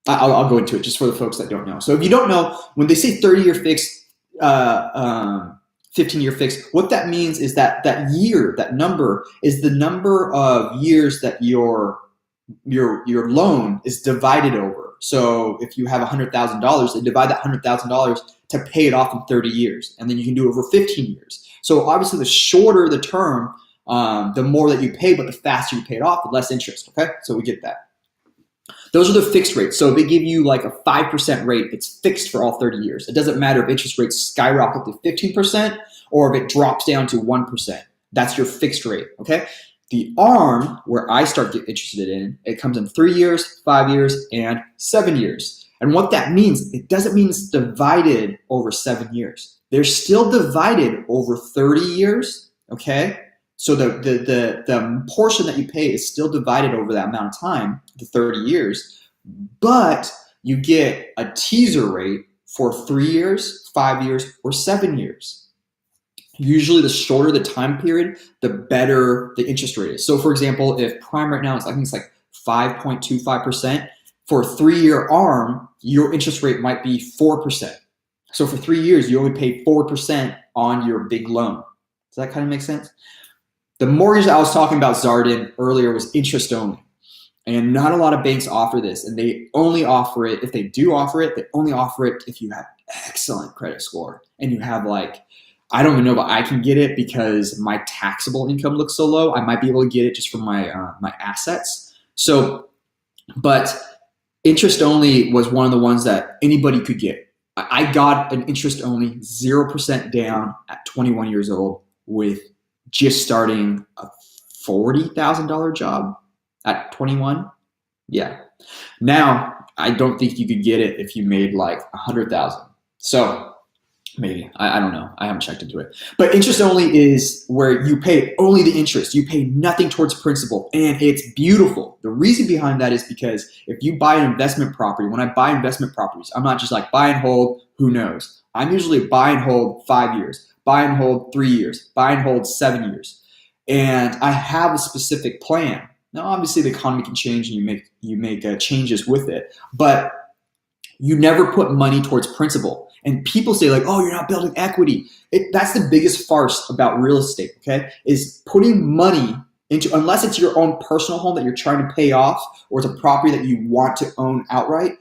I'll go into it just for the folks that don't know. So if you don't know, when they say 30-year fix, 15-year fix, what that means is that year, that number is the number of years that your your loan is divided over. So if you have $100,000, they divide that $100,000 to pay it off in 30 years, and then you can do it over 15 years. So obviously, the shorter the term, the more that you pay, but the faster you pay it off, the less interest. Okay, so we get that. Those are the fixed rates. So they give you like a 5% rate. It's fixed for all 30 years. It doesn't matter if interest rates skyrocket to 15% or if it drops down to 1%. That's your fixed rate. Okay. The ARM, where I start getting interested in, it comes in 3 years, 5 years, and 7 years. And what that means, it doesn't mean it's divided over 7 years. They're still divided over 30 years. Okay. So the portion that you pay is still divided over that amount of time, the 30 years, but you get a teaser rate for 3 years, 5 years, or 7 years. Usually the shorter the time period, the better the interest rate is. So for example, if prime right now is, I think it's like 5.25%, for a 3-year ARM, your interest rate might be 4%. So for 3 years, you only pay 4% on your big loan. Does that kind of make sense? The mortgage I was talking about, Zardin, earlier was interest only. And not a lot of banks offer this. And they only offer it, if they do offer it, they only offer it if you have excellent credit score. And you have like, I don't even know, but I can get it because my taxable income looks so low. I might be able to get it just from my my assets. So, but interest only was one of the ones that anybody could get. I got an interest only 0% down at 21 years old with just starting a $40,000 job at 21. Yeah. Now, I don't think you could get it if you made like 100,000. So maybe, I don't know. I haven't checked into it. But interest only is where you pay only the interest. You pay nothing towards principal, and it's beautiful. The reason behind that is because if you buy an investment property, when I buy investment properties, I'm not just like buy and hold, who knows? I'm usually buy and hold 5 years, buy and hold 3 years, buy and hold 7 years. And I have a specific plan. Now, obviously, the economy can change, and you make changes with it, but you never put money towards principal. And people say like, oh, you're not building equity. That's the biggest farce about real estate, okay, is putting money into, unless it's your own personal home that you're trying to pay off or it's a property that you want to own outright,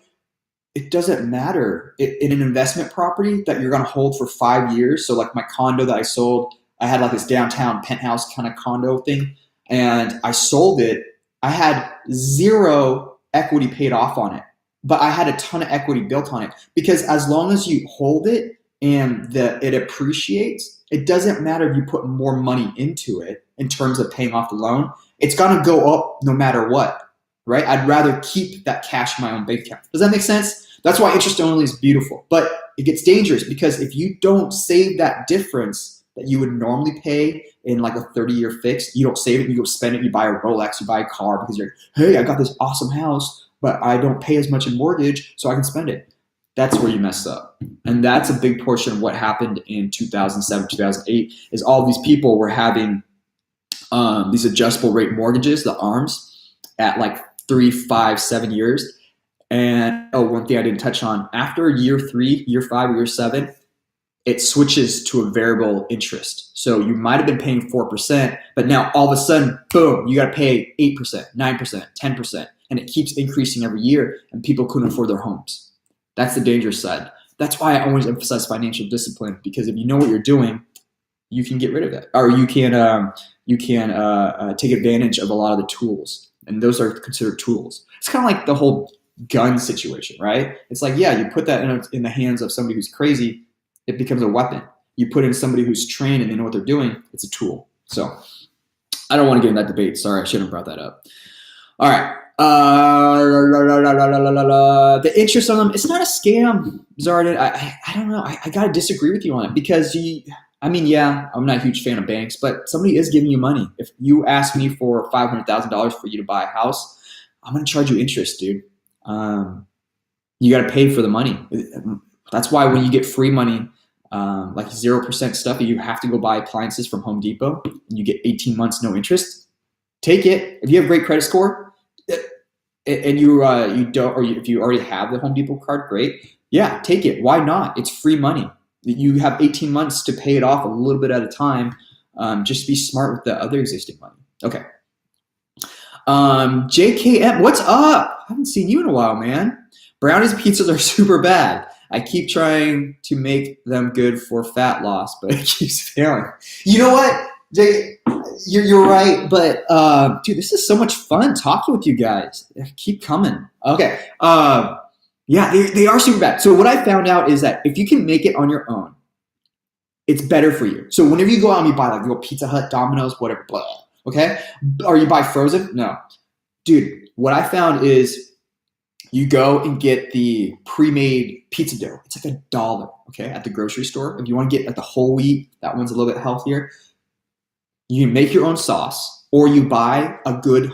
it doesn't matter. In an investment property that you're going to hold for 5 years, so like my condo that I sold, I had like this downtown penthouse kind of condo thing, and I sold it. I had zero equity paid off on it, but I had a ton of equity built on it, because as long as you hold it and it appreciates, it doesn't matter if you put more money into it in terms of paying off the loan. It's going to go up no matter what, right? I'd rather keep that cash in my own bank account. Does that make sense? That's why interest only is beautiful, but it gets dangerous because if you don't save that difference that you would normally pay in like a 30-year fix, you don't save it, you go spend it, you buy a Rolex, you buy a car because you're, hey, I got this awesome house, but I don't pay as much in mortgage, so I can spend it. That's where you mess up. And that's a big portion of what happened in 2007, 2008, is all these people were having these adjustable rate mortgages, the ARMs, at like 3, 5, 7 years. And one thing I didn't touch on, after year 3, year 5, or year 7, it switches to a variable interest. So you might have been paying 4%, but now all of a sudden, boom, you got to pay 8%, 9%, 10%. And it keeps increasing every year, and people couldn't afford their homes. That's the dangerous side. That's why I always emphasize financial discipline, because if you know what you're doing, you can get rid of it, or you can take advantage of a lot of the tools, and those are considered tools. It's kind of like the whole gun situation, right? It's like, yeah, you put that in the hands of somebody who's crazy, it becomes a weapon. You put in somebody who's trained and they know what they're doing, it's a tool. So I don't want to get in that debate. Sorry, I shouldn't have brought that up. All right. The interest on them, it's not a scam, Zardin. I don't know. I got to disagree with you on it, because yeah, I'm not a huge fan of banks, but somebody is giving you money. If you ask me for $500,000 for you to buy a house, I'm going to charge you interest, dude. You got to pay for the money. That's why when you get free money, like 0% stuff, you have to go buy appliances from Home Depot, and you get 18 months no interest. Take it. If you have great credit score, and you don't, or if you already have the Home Depot card, great. Yeah, take it. Why not? It's free money. You have 18 months to pay it off a little bit at a time. Just be smart with the other existing money. Okay. JKM, what's up? I haven't seen you in a while, man. Brownies and pizzas are super bad. I keep trying to make them good for fat loss, but it keeps failing. You know what, Jay? You're right, but dude, this is so much fun talking with you guys. Keep coming. Okay. Yeah, they are super bad. So what I found out is that if you can make it on your own, it's better for you. So whenever you go out and you buy like little Pizza Hut, Domino's, whatever, blah, okay? Or you buy frozen? No. Dude, what I found is you go and get the pre-made pizza dough. It's like $1, okay, at the grocery store. If you want to get like the whole wheat, that one's a little bit healthier. You can make your own sauce, or you buy a good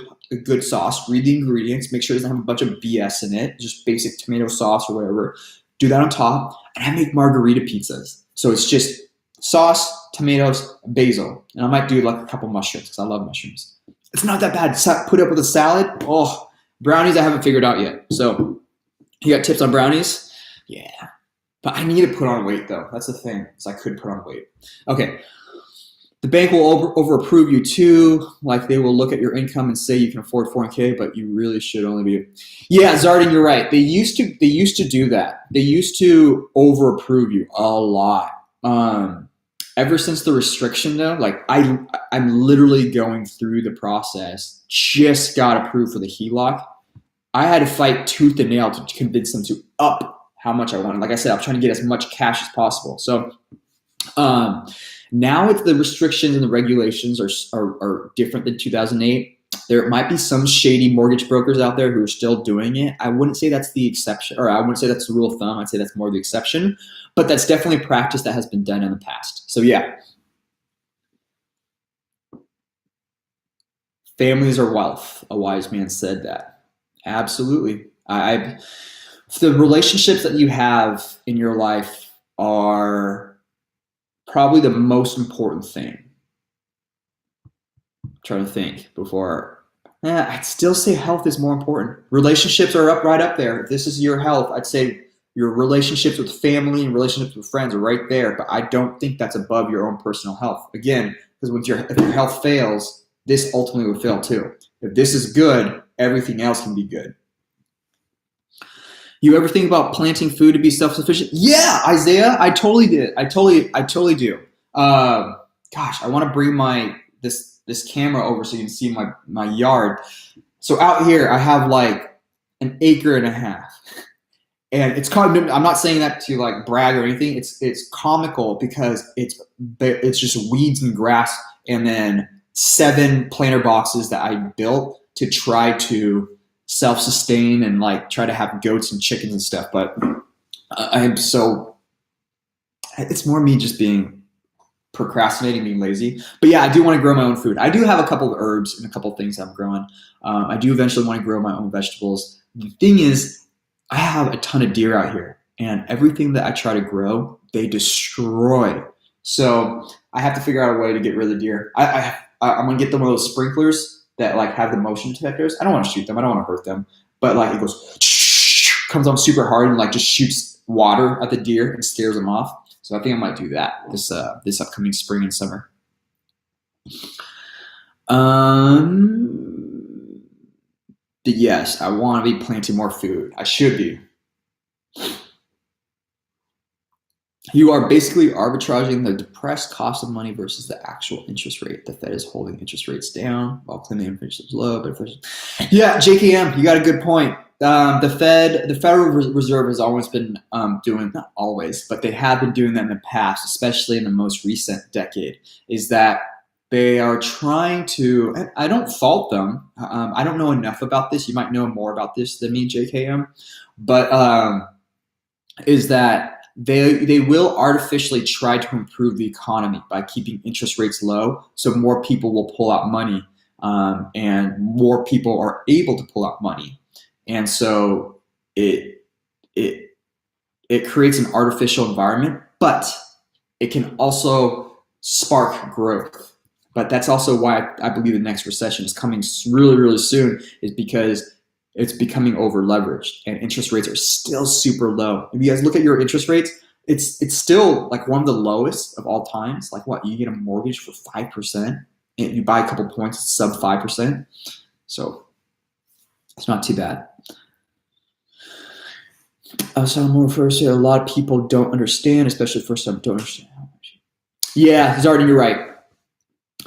sauce, read the ingredients, make sure it doesn't have a bunch of BS in it, just basic tomato sauce or whatever. Do that on top, and I make margarita pizzas. So it's just sauce, tomatoes, basil, and I might do like a couple mushrooms because I love mushrooms. It's not that bad. Put it up with a salad. Oh, brownies I haven't figured out yet. So you got tips on brownies? Yeah, but I need to put on weight though. That's the thing, is I could put on weight. Okay. The bank will over approve you too. Like they will look at your income and say you can afford 4K, but you really should only be. Yeah, Zardin, you're right. They used to do that. They used to over approve you a lot. Ever since the restriction though, like I'm literally going through the process. Just got approved for the HELOC. I had to fight tooth and nail to convince them to up how much I wanted. Like I said, I'm trying to get as much cash as possible. So, now it's the restrictions and the regulations are different than 2008. There might be some shady mortgage brokers out there who are still doing it. I wouldn't say that's the exception, or I wouldn't say that's the rule of thumb. I'd say that's more the exception, but that's definitely a practice that has been done in the past. So yeah. Families are wealth. A wise man said that. Absolutely. The relationships that you have in your life are probably the most important thing. I'm trying to think before. I'd still say health is more important. Relationships are right up there. If this is your health, I'd say your relationships with family and relationships with friends are right there. But I don't think that's above your own personal health. Again, because if your health fails, this ultimately would fail too. If this is good, everything else can be good. You ever think about planting food to be self-sufficient? Yeah, Isaiah, I totally did. I totally do. Gosh, I want to bring this camera over so you can see my yard. So out here, I have like 1.5 acres. And it's kind of, I'm not saying that to like brag or anything. It's comical because it's just weeds and grass, and then 7 planter boxes that I built to try to self-sustain and like try to have goats and chickens and stuff. But it's more me just being procrastinating, being lazy. But yeah, I do want to grow my own food. I do have a couple of herbs and a couple of things I'm growing. I do eventually want to grow my own vegetables. The thing is, I have a ton of deer out here, and everything that I try to grow, they destroy. So I have to figure out a way to get rid of the deer. I'm gonna get them one of those sprinklers that like have the motion detectors. I don't want to shoot them. I don't want to hurt them. But like it goes, comes on super hard and like just shoots water at the deer and scares them off. So I think I might do that this upcoming spring and summer. But yes, I want to be planting more food. I should be. You are basically arbitraging the depressed cost of money versus the actual interest rate. The Fed is holding interest rates down while claiming inflation is low. But yeah, JKM, you got a good point. The Federal Reserve has always been doing, not always, but they have been doing that in the past, especially in the most recent decade, is that they are trying to, and I don't fault them. I don't know enough about this. You might know more about this than me, JKM, but is that they will artificially try to improve the economy by keeping interest rates low, so more people will pull out money, and more people are able to pull out money, and so it creates an artificial environment, but it can also spark growth. But that's also why I believe the next recession is coming really, really soon, is because it's becoming over leveraged and interest rates are still super low. If you guys look at your interest rates, it's still like one of the lowest of all times. Like what, you get a mortgage for 5% and you buy a couple points, it's sub 5%. So it's not too bad. So more first year, a lot of people don't understand, especially first time don't understand how much. Yeah, Zarden, you're right.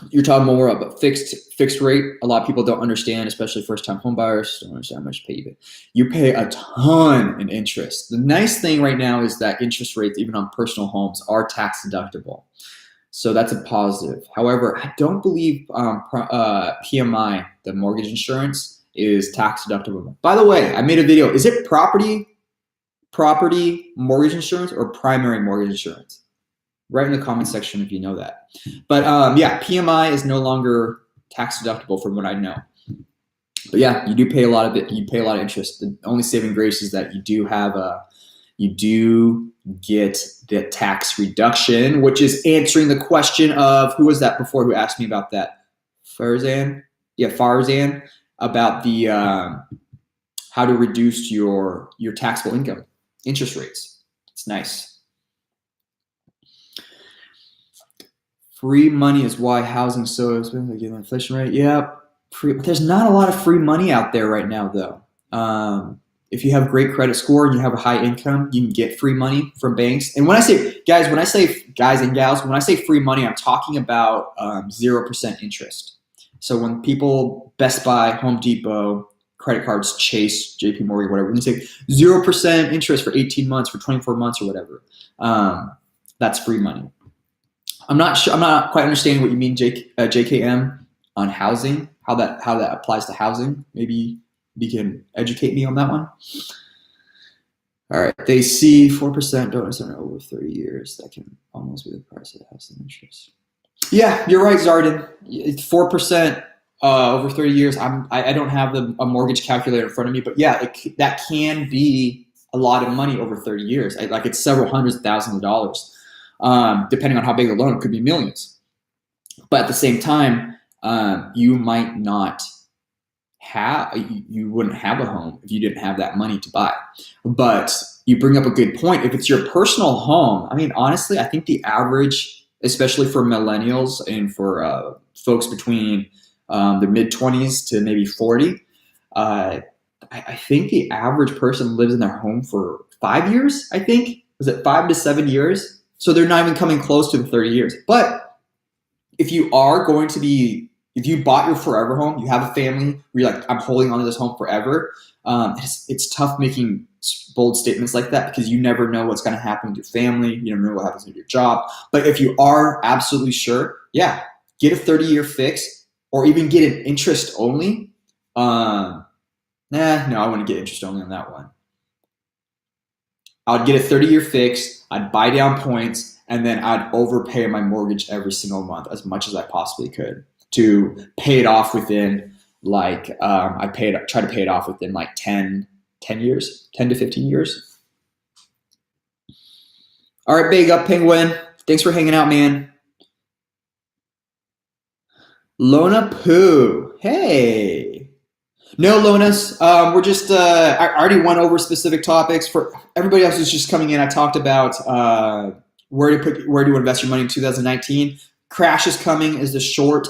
You're talking more about fixed rate. A lot of people don't understand, especially first time home buyers don't understand how much you pay. You pay a ton in interest. The nice thing right now is that interest rates, even on personal homes, are tax deductible. So that's a positive. However, I don't believe PMI, the mortgage insurance, is tax deductible. By the way, I made a video. Is it property mortgage insurance or primary mortgage insurance? Write in the comment section if you know that. But yeah, PMI is no longer tax deductible from what I know. But yeah, you do pay a lot of it. You pay a lot of interest. The only saving grace is that you do get the tax reduction, which is answering the question of, who was that before who asked me about that? Farzan? Yeah, Farzan, about the how to reduce your taxable income, interest rates. It's nice. Free money is why housing is so expensive. Given the inflation rate, yeah. There's not a lot of free money out there right now, though. If you have great credit score and you have a high income, you can get free money from banks. And when I say guys and gals, when I say free money, I'm talking about 0% interest. So when people, Best Buy, Home Depot, credit cards, Chase, JP Morgan, whatever, when they say 0% interest for 18 months, for 24 months or whatever, that's free money. I'm not sure. I'm not quite understanding what you mean, JKM, on housing. How that applies to housing. Maybe you can educate me on that one. All right. They see 4% don't understand over 30 years. That can almost be the price of the house and interest. Yeah, you're right, Zarden. 4% over 30 years. I don't have a mortgage calculator in front of me, but yeah, that can be a lot of money over 30 years. Like it's several hundreds of thousands of dollars. Depending on how big the loan, it could be millions. But at the same time, you might not you wouldn't have a home if you didn't have that money to buy. But you bring up a good point. If it's your personal home, I mean, honestly, I think the average, especially for millennials and for folks between the mid-20s to maybe 40, I think the average person lives in their home for 5 years, I think. Was it 5 to 7 years? So they're not even coming close to the 30 years. But if you bought your forever home, you have a family, where you're like, I'm holding on to this home forever, it's tough making bold statements like that because you never know what's going to happen with your family. You never know what happens with your job. But if you are absolutely sure, yeah, get a 30-year fix or even get an interest only. No, I wouldn't get interest only on that one. I would get a 30-year fix, I'd buy down points, and then I'd overpay my mortgage every single month as much as I possibly could to pay it off within try to pay it off within like 10 years, 10 to 15 years. All right, big up Penguin. Thanks for hanging out, man. Lona Poo. Hey. No, Lonas. We're just, I already went over specific topics. For everybody else who's just coming in, I talked about where to invest your money in 2019. Crash is coming is the short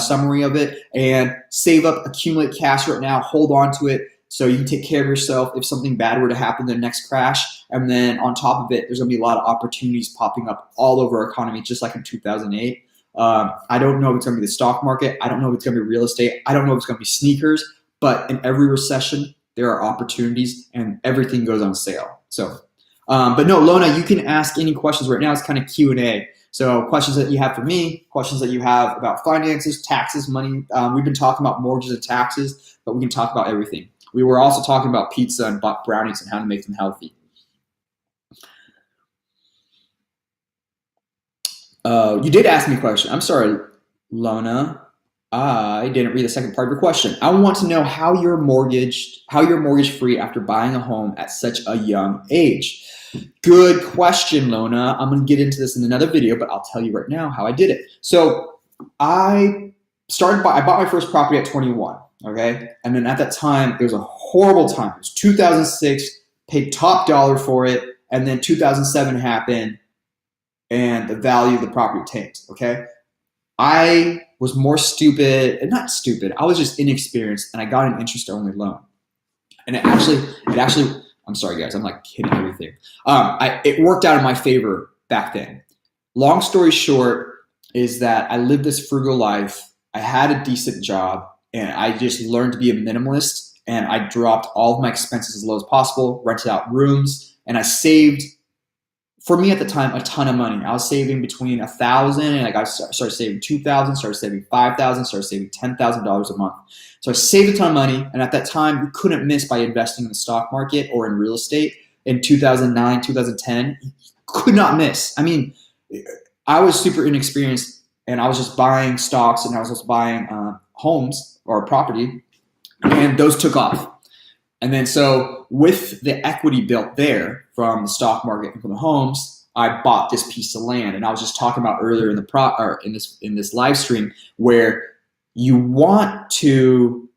summary of it. And save up, accumulate cash right now, hold on to it so you can take care of yourself if something bad were to happen in the next crash. And then on top of it, there's going to be a lot of opportunities popping up all over our economy, just like in 2008. I don't know if it's going to be the stock market. I don't know if it's going to be real estate. I don't know if it's going to be sneakers. But in every recession, there are opportunities and everything goes on sale. So, but no, Lona, you can ask any questions right now. It's kind of Q&A. So questions that you have for me, questions that you have about finances, taxes, money. We've been talking about mortgages and taxes, but we can talk about everything. We were also talking about pizza and brownies and how to make them healthy. You did ask me a question. I'm sorry, Lona. I didn't read the second part of your question. I want to know how you're mortgage free after buying a home at such a young age. Good question, Lona. I'm going to get into this in another video, but I'll tell you right now how I did it. So I bought my first property at 21, okay? And then at that time, it was a horrible time. It was 2006, paid top dollar for it, and then 2007 happened, and the value of the property tanked, okay? I was more stupid, and not stupid, I was just inexperienced, and I got an interest-only loan. And it actually, I'm sorry guys, I'm like hitting everything. It worked out in my favor back then. Long story short is that I lived this frugal life. I had a decent job, and I just learned to be a minimalist, and I dropped all of my expenses as low as possible, rented out rooms, and I saved, for me at the time, a ton of money. I was saving between $1,000 and like I started saving $2,000, started saving $5,000, started saving $10,000 a month. So I saved a ton of money, and at that time, you couldn't miss by investing in the stock market or in real estate. In 2009, 2010, you could not miss. I mean, I was super inexperienced, and I was just buying stocks, and I was just buying homes or property, and those took off. And then so with the equity built there from the stock market and from the homes, I bought this piece of land. And I was just talking about earlier in the in this live stream where you want to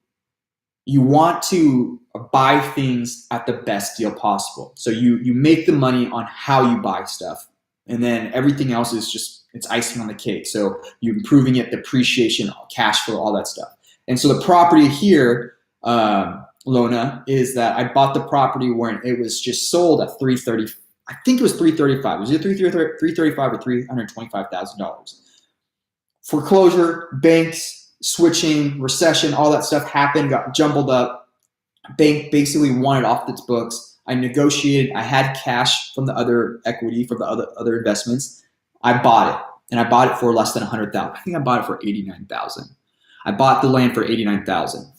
buy things at the best deal possible. So you make the money on how you buy stuff, and then everything else is just, it's icing on the cake. So you're improving it, depreciation, cash flow, all that stuff. And so the property here, Lona, is that I bought the property when it was just sold at $330. I think it was $335. Was it $335 or $325,000? Foreclosure, banks, switching, recession, all that stuff happened, got jumbled up. Bank basically wanted off its books. I negotiated. I had cash from the other equity, from the other investments. I bought it, and I bought it for less than $100,000. I think I bought it for $89,000. I bought the land for $89,000.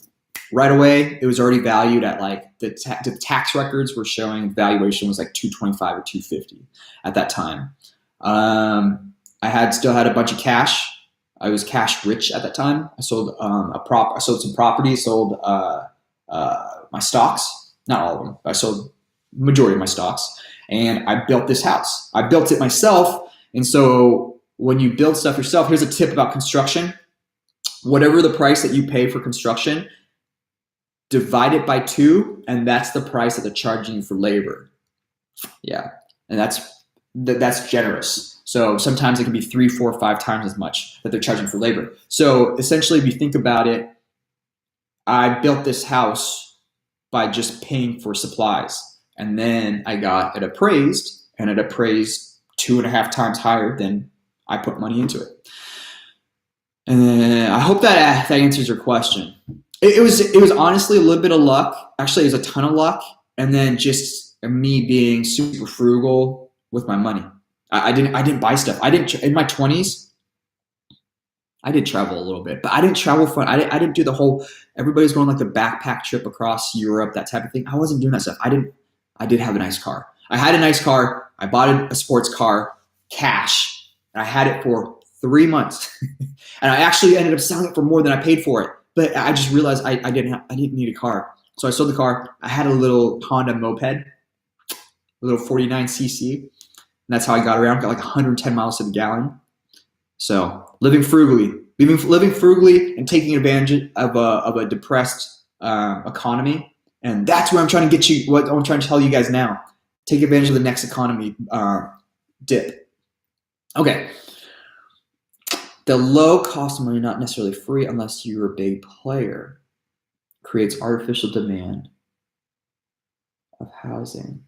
Right away, it was already valued at like the tax records were showing valuation was like $225 or $250 at that time. I still had a bunch of cash. I was cash rich at that time. I sold I sold some property, sold my stocks, not all of them, but I sold the majority of my stocks, and I built this house. I built it myself, and so when you build stuff yourself, here's a tip about construction. Whatever the price that you pay for construction, divide it by 2, and that's the price that they're charging you for labor. Yeah, and that's generous. So sometimes it can be 3, 4, 5 times as much that they're charging for labor. So essentially, if you think about it, I built this house by just paying for supplies, and then I got it appraised, and it appraised 2.5 times higher than I put money into it. And I hope that answers your question. It was honestly a little bit of luck. Actually, it was a ton of luck, and then just me being super frugal with my money. I didn't buy stuff. In my 20s. I did travel a little bit, but I didn't travel fun. I didn't do the whole. Everybody's going like the backpack trip across Europe, that type of thing. I wasn't doing that stuff. I did have a nice car. I had a nice car. I bought a sports car, cash, and I had it for 3 months, and I actually ended up selling it for more than I paid for it. But I just realized I didn't need a car. So I sold the car. I had a little Honda moped, a little 49cc. And that's how I got around. Got like 110 miles to the gallon. So living frugally and taking advantage of a depressed economy. And that's where I'm trying to get you, what I'm trying to tell you guys now. Take advantage of the next economy dip. Okay. The low cost of money, not necessarily free unless you're a big player, creates artificial demand of housing,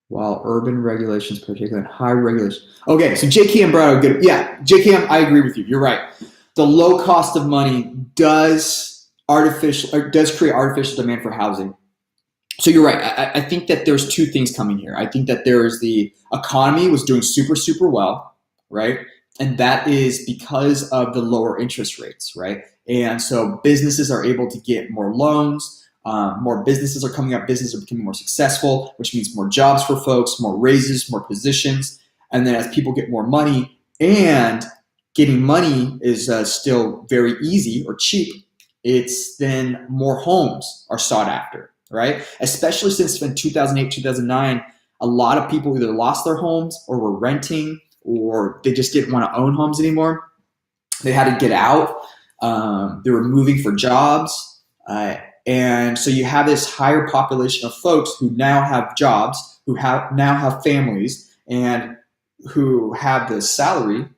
while urban regulations, particularly high regulation. Okay, so JKM brought out good. Yeah, JKM, I agree with you. You're right. The low cost of money does create artificial demand for housing. So you're right. I think that there's 2 things coming here. I think that there's the economy was doing super, super well, right? And that is because of the lower interest rates, right? And so businesses are able to get more loans. More businesses are coming up. Businesses are becoming more successful, which means more jobs for folks, more raises, more positions. And then as people get more money, and getting money is still very easy or cheap, it's then more homes are sought after, right? Especially since in 2008, 2009, a lot of people either lost their homes or were renting, or they just didn't want to own homes anymore. They had to get out. They were moving for jobs. And so you have this higher population of folks who now have jobs, who now have families, and who have the salary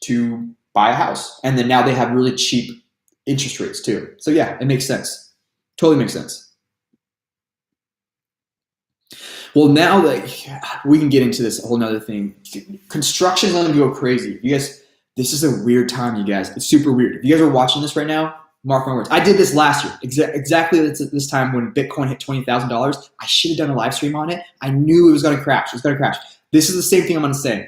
to buy a house. And then now they have really cheap interest rates too. So yeah, it makes sense. Totally makes sense. Well, now that we can get into this whole nother thing, construction is going to go crazy. You guys, this is a weird time, you guys. It's super weird. If you guys are watching this right now, mark my words. I did this last year, exactly this time when Bitcoin hit $20,000. I should have done a live stream on it. I knew it was going to crash. It was going to crash. This is the same thing I'm going to say.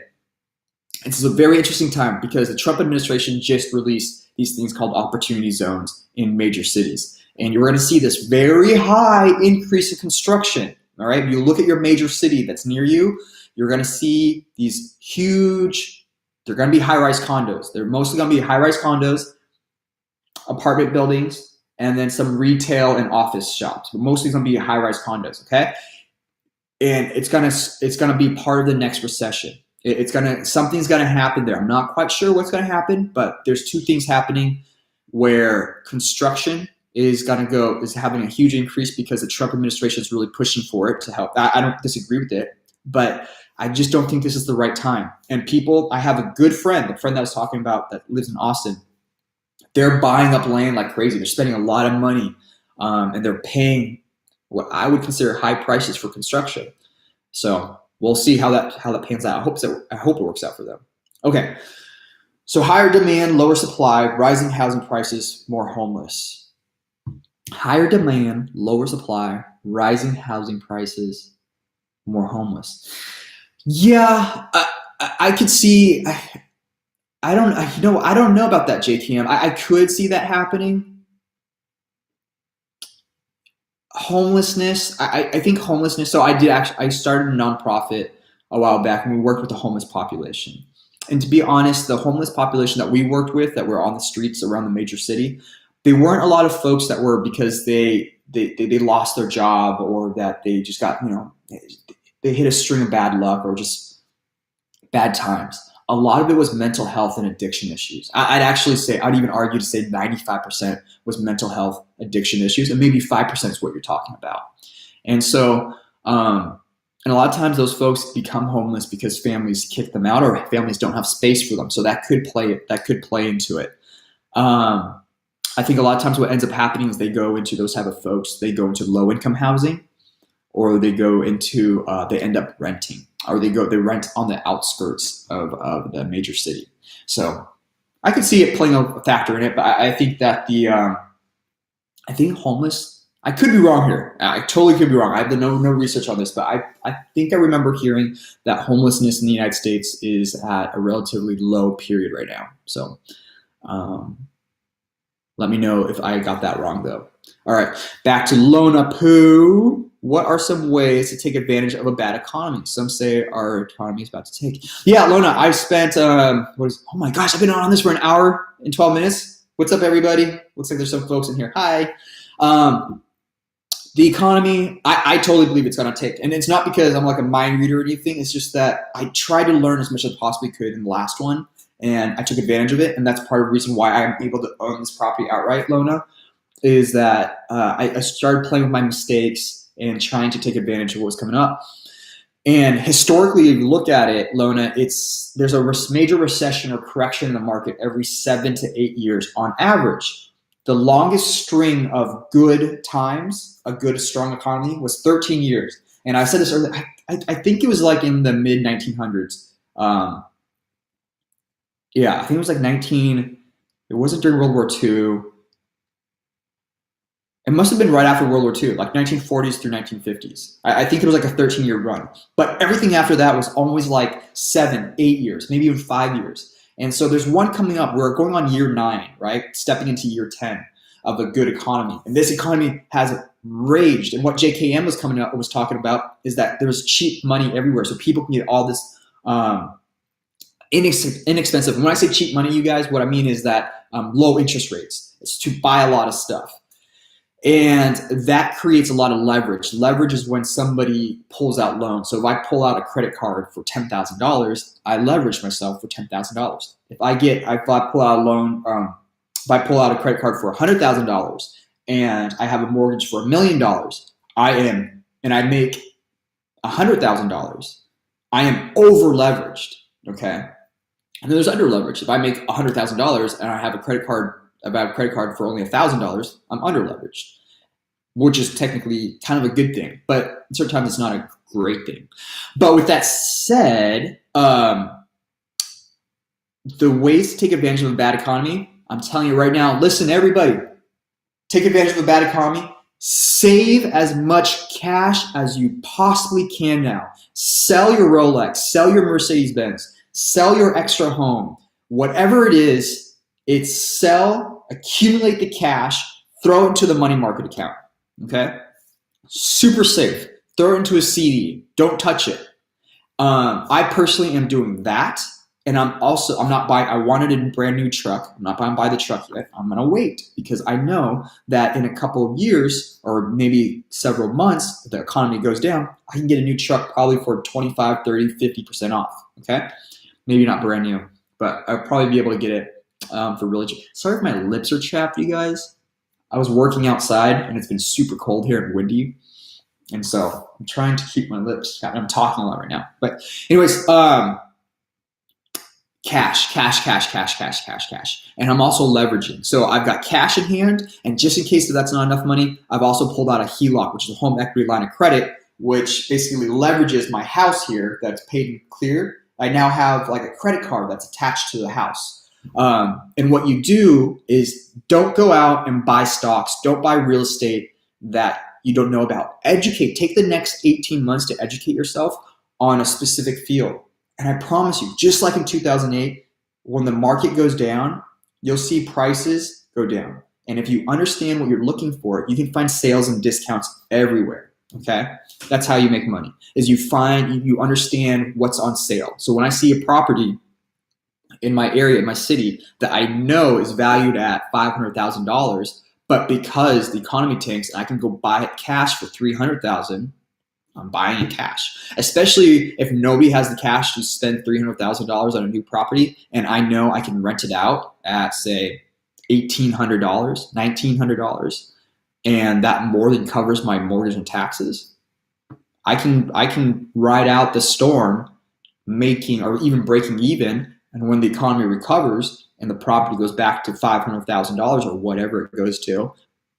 This is a very interesting time because the Trump administration just released these things called opportunity zones in major cities. And you're going to see this very high increase in construction. All right, if you look at your major city that's near you, you're going to see these huge, they're going to be high-rise condos. They're mostly going to be high-rise condos, apartment buildings, and then some retail and office shops. But mostly it's going to be high-rise condos, okay? And it's going to be part of the next recession. Something's going to happen there. I'm not quite sure what's going to happen, but there's two things happening where construction is having a huge increase because the Trump administration is really pushing for it to help. I don't disagree with it, but I just don't think this is the right time. And I have a good friend, the friend that I was talking about that lives in Austin. They're buying up land like crazy. They're spending a lot of money, and they're paying what I would consider high prices for construction. So we'll see how that pans out. I hope it works out for them. Okay, so higher demand, lower supply, rising housing prices, more homeless. Higher demand, lower supply, rising housing prices, more homeless. Yeah, I could see. I don't know about that, JKM. I could see that happening. Homelessness. I think homelessness. So I started a nonprofit a while back, and we worked with the homeless population. And to be honest, the homeless population that we worked with, that were on the streets around the major city, they weren't a lot of folks that were because they lost their job or that they just got, they hit a string of bad luck or just bad times. A lot of it was mental health and addiction issues. I'd even argue to say 95% was mental health addiction issues, and maybe 5% is what you're talking about. And so, and a lot of times those folks become homeless because families kick them out or families don't have space for them. So that could play into it. I think a lot of times what ends up happening is those type of folks, they go into low income housing, or they end up renting, or they rent on the outskirts of the major city. So I could see it playing a factor in it, but I think that I think homeless, I could be wrong here. I totally could be wrong. I have no research on this, but I think I remember hearing that homelessness in the United States is at a relatively low period right now. So, let me know if I got that wrong, though. All right, back to Lona Poo. What are some ways to take advantage of a bad economy? Some say our economy is about to take. Yeah, Lona, I've spent, oh my gosh, I've been on this for an hour and 12 minutes. What's up, everybody? Looks like there's some folks in here. Hi. The economy, I totally believe it's going to take. And it's not because I'm like a mind reader or anything. It's just that I tried to learn as much as I possibly could in the last one. And I took advantage of it, and that's part of the reason why I'm able to own this property outright, Lona, is that I started playing with my mistakes and trying to take advantage of what was coming up. And historically, if you look at it, Lona, there's a major recession or correction in the market every 7 to 8 years on average. The longest string of good times, a good, strong economy, was 13 years. And I said this earlier, I think it was like in the mid-1900s. Yeah, I think it was like it wasn't during World War II. It must have been right after World War II, like 1940s through 1950s. I think it was like a 13-year run. But everything after that was always like 7, 8 years, maybe even 5 years. And so there's one coming up. We're going on year 9, right? Stepping into year 10 of a good economy. And this economy has raged. And what JKM was talking about is that there's cheap money everywhere. So people can get all this inexpensive. And when I say cheap money, you guys, what I mean is that low interest rates. It's to buy a lot of stuff. And that creates a lot of leverage. Leverage is when somebody pulls out loans. So if I pull out a credit card for $10,000, I leverage myself for $10,000. If I pull out a loan, if I pull out a credit card for $100,000 and I have a mortgage for $1 million, and I make $100,000, I am over leveraged. Okay. And then there's under leverage. If I make $100,000 and I have a credit card, for only $1,000, I'm under leveraged, which is technically kind of a good thing, but at certain times it's not a great thing. But with that said, the ways to take advantage of a bad economy, I'm telling you right now, listen, everybody, take advantage of a bad economy. Save as much cash as you possibly can now. Sell your Rolex, sell your Mercedes-Benz, sell your extra home. Whatever it is, it's sell, accumulate the cash, throw it into the money market account. Okay? Super safe. Throw it into a CD. Don't touch it. I personally am doing that. And I'm not buying, I wanted a brand new truck. I'm not buying the truck yet. I'm going to wait because I know that in a couple of years or maybe several months, if the economy goes down, I can get a new truck probably for 25, 30, 50% off. Okay. Maybe not brand new, but I'll probably be able to get it for really cheap. Sorry if my lips are chapped, you guys. I was working outside and it's been super cold here and windy. And so I'm trying to keep my lips chapped. I'm talking a lot right now. But anyways, cash. And I'm also leveraging. So I've got cash in hand, and just in case that's not enough money, I've also pulled out a HELOC, which is a home equity line of credit, which basically leverages my house here that's paid and clear. I now have like a credit card that's attached to the house. And what you do is don't go out and buy stocks. Don't buy real estate that you don't know about. Educate. Take the next 18 months to educate yourself on a specific field. And I promise you, just like in 2008, when the market goes down, you'll see prices go down. And if you understand what you're looking for, you can find sales and discounts everywhere. Okay? That's how you make money, is you understand what's on sale. So when I see a property in my area, in my city, that I know is valued at $500,000, but because the economy tanks and I can go buy it cash for $300,000, I'm buying it cash, especially if nobody has the cash to spend $300,000 on a new property, and I know I can rent it out at, say, $1,800, $1,900, and that more than covers my mortgage and taxes. I can ride out the storm, making or even breaking even, and when the economy recovers and the property goes back to $500,000 or whatever it goes to,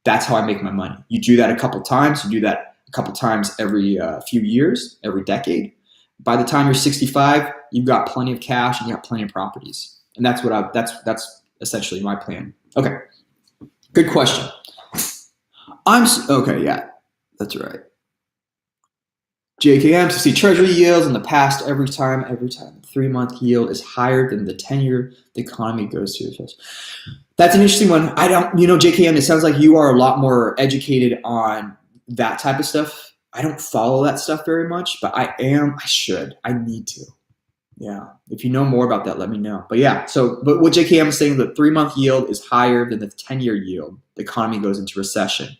that's how I make my money. You do that a couple times. You do that a couple times every few years, every decade. By the time you're 65, you've got plenty of cash and you got plenty of properties. And that's that's essentially my plan. Okay, good question. Okay, yeah, that's right. JKM, to see treasury yields in the past every time the 3-month yield is higher than the 10-year, the economy goes to. That's an interesting one. JKM, it sounds like you are a lot more educated on that type of stuff. I don't follow that stuff very much, but I need to. Yeah. If you know more about that, let me know. But yeah, but what JKM is saying, the 3-month yield is higher than the 10-year yield. The economy goes into recession.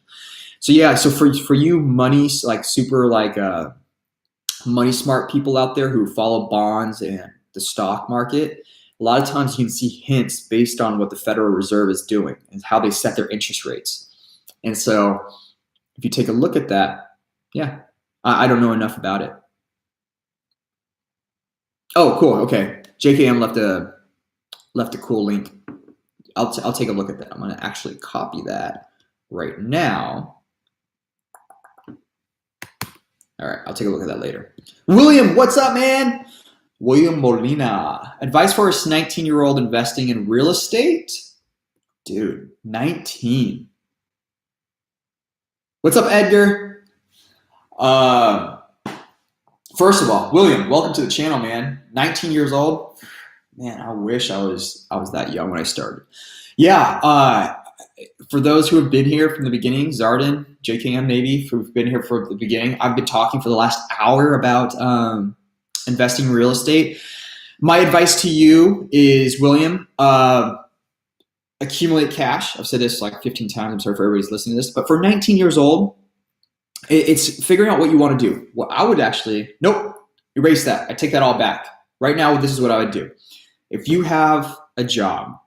So yeah, so for you money, like super like money smart people out there who follow bonds and the stock market, a lot of times you can see hints based on what the Federal Reserve is doing and how they set their interest rates. And so if you take a look at that, yeah, I don't know enough about it. Oh, cool. Okay, JKM left a cool link. I'll take a look at that. I'm going to actually copy that right now. All right, I'll take a look at that later. William, what's up, man? William Molina. Advice for a 19-year-old investing in real estate? Dude, 19. What's up, Edgar? First of all, William, welcome to the channel, man. 19 years old. Man, I wish I was that young when I started. Yeah, for those who have been here from the beginning, Zarden, JKM maybe, who've been here from the beginning, I've been talking for the last hour about investing in real estate. My advice to you is, William, accumulate cash. I've said this like 15 times. I'm sorry for everybody's listening to this. But for 19 years old, it's figuring out what you want to do. Well, I would actually, nope, erase that. I take that all back. Right now, this is what I would do. If you have a job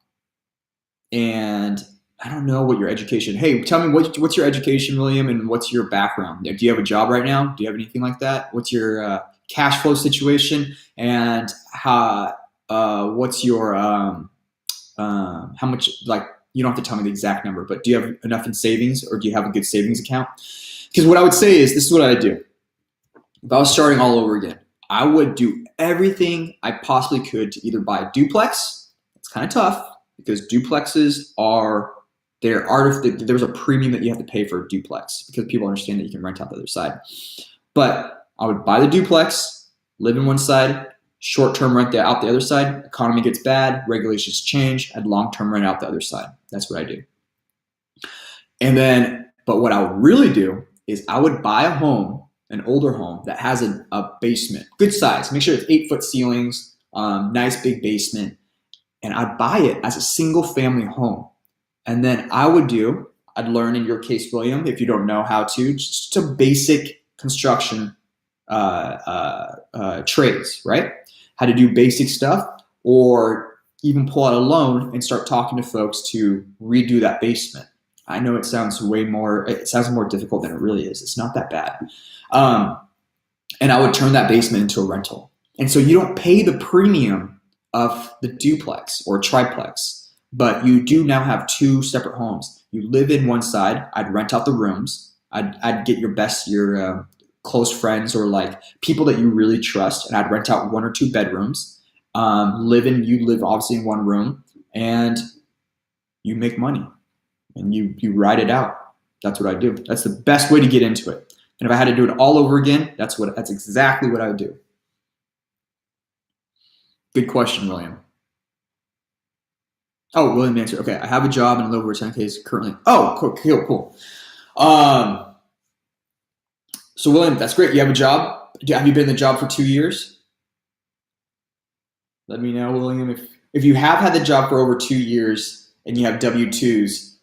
and I don't know what your education, hey, tell me what's your education, William, and what's your background? Do you have a job right now? Do you have anything like that? What's your cash flow situation? And how what's your how much, like, you don't have to tell me the exact number, but do you have enough in savings, or do you have a good savings account? Because what I would say is, this is what I do. If I was starting all over again, I would do everything I possibly could to either buy a duplex. It's kind of tough because duplexes are, there's a premium that you have to pay for a duplex because people understand that you can rent out the other side. But I would buy the duplex, live in one side, short-term rent out the other side. Economy gets bad, regulations change, I'd long-term rent out the other side. That's what I do. And then, but what I would really do is I would buy a home, an older home that has a basement, good size. Make sure it's 8-foot ceilings, nice big basement. And I'd buy it as a single family home. And then I'd learn, in your case, William, if you don't know how to, just a basic construction trades, right? How to do basic stuff, or even pull out a loan and start talking to folks to redo that basement. I know it sounds more difficult than it really is. It's not that bad. And I would turn that basement into a rental. And so you don't pay the premium of the duplex or triplex, but you do now have 2 separate homes. You live in one side. I'd rent out the rooms. I'd get your close friends or like people that you really trust, and I'd rent out 1 or 2 bedrooms. You live obviously in one room, and you make money and you ride it out. That's what I do. That's the best way to get into it. And if I had to do it all over again, that's exactly what I would do. Good question, William. Oh, William answered. Okay, I have a job and live over 10K currently. Oh, cool. So William, that's great. You have a job. Have you been in the job for 2 years? Let me know, William. If you have had the job for over 2 years and you have W-2s,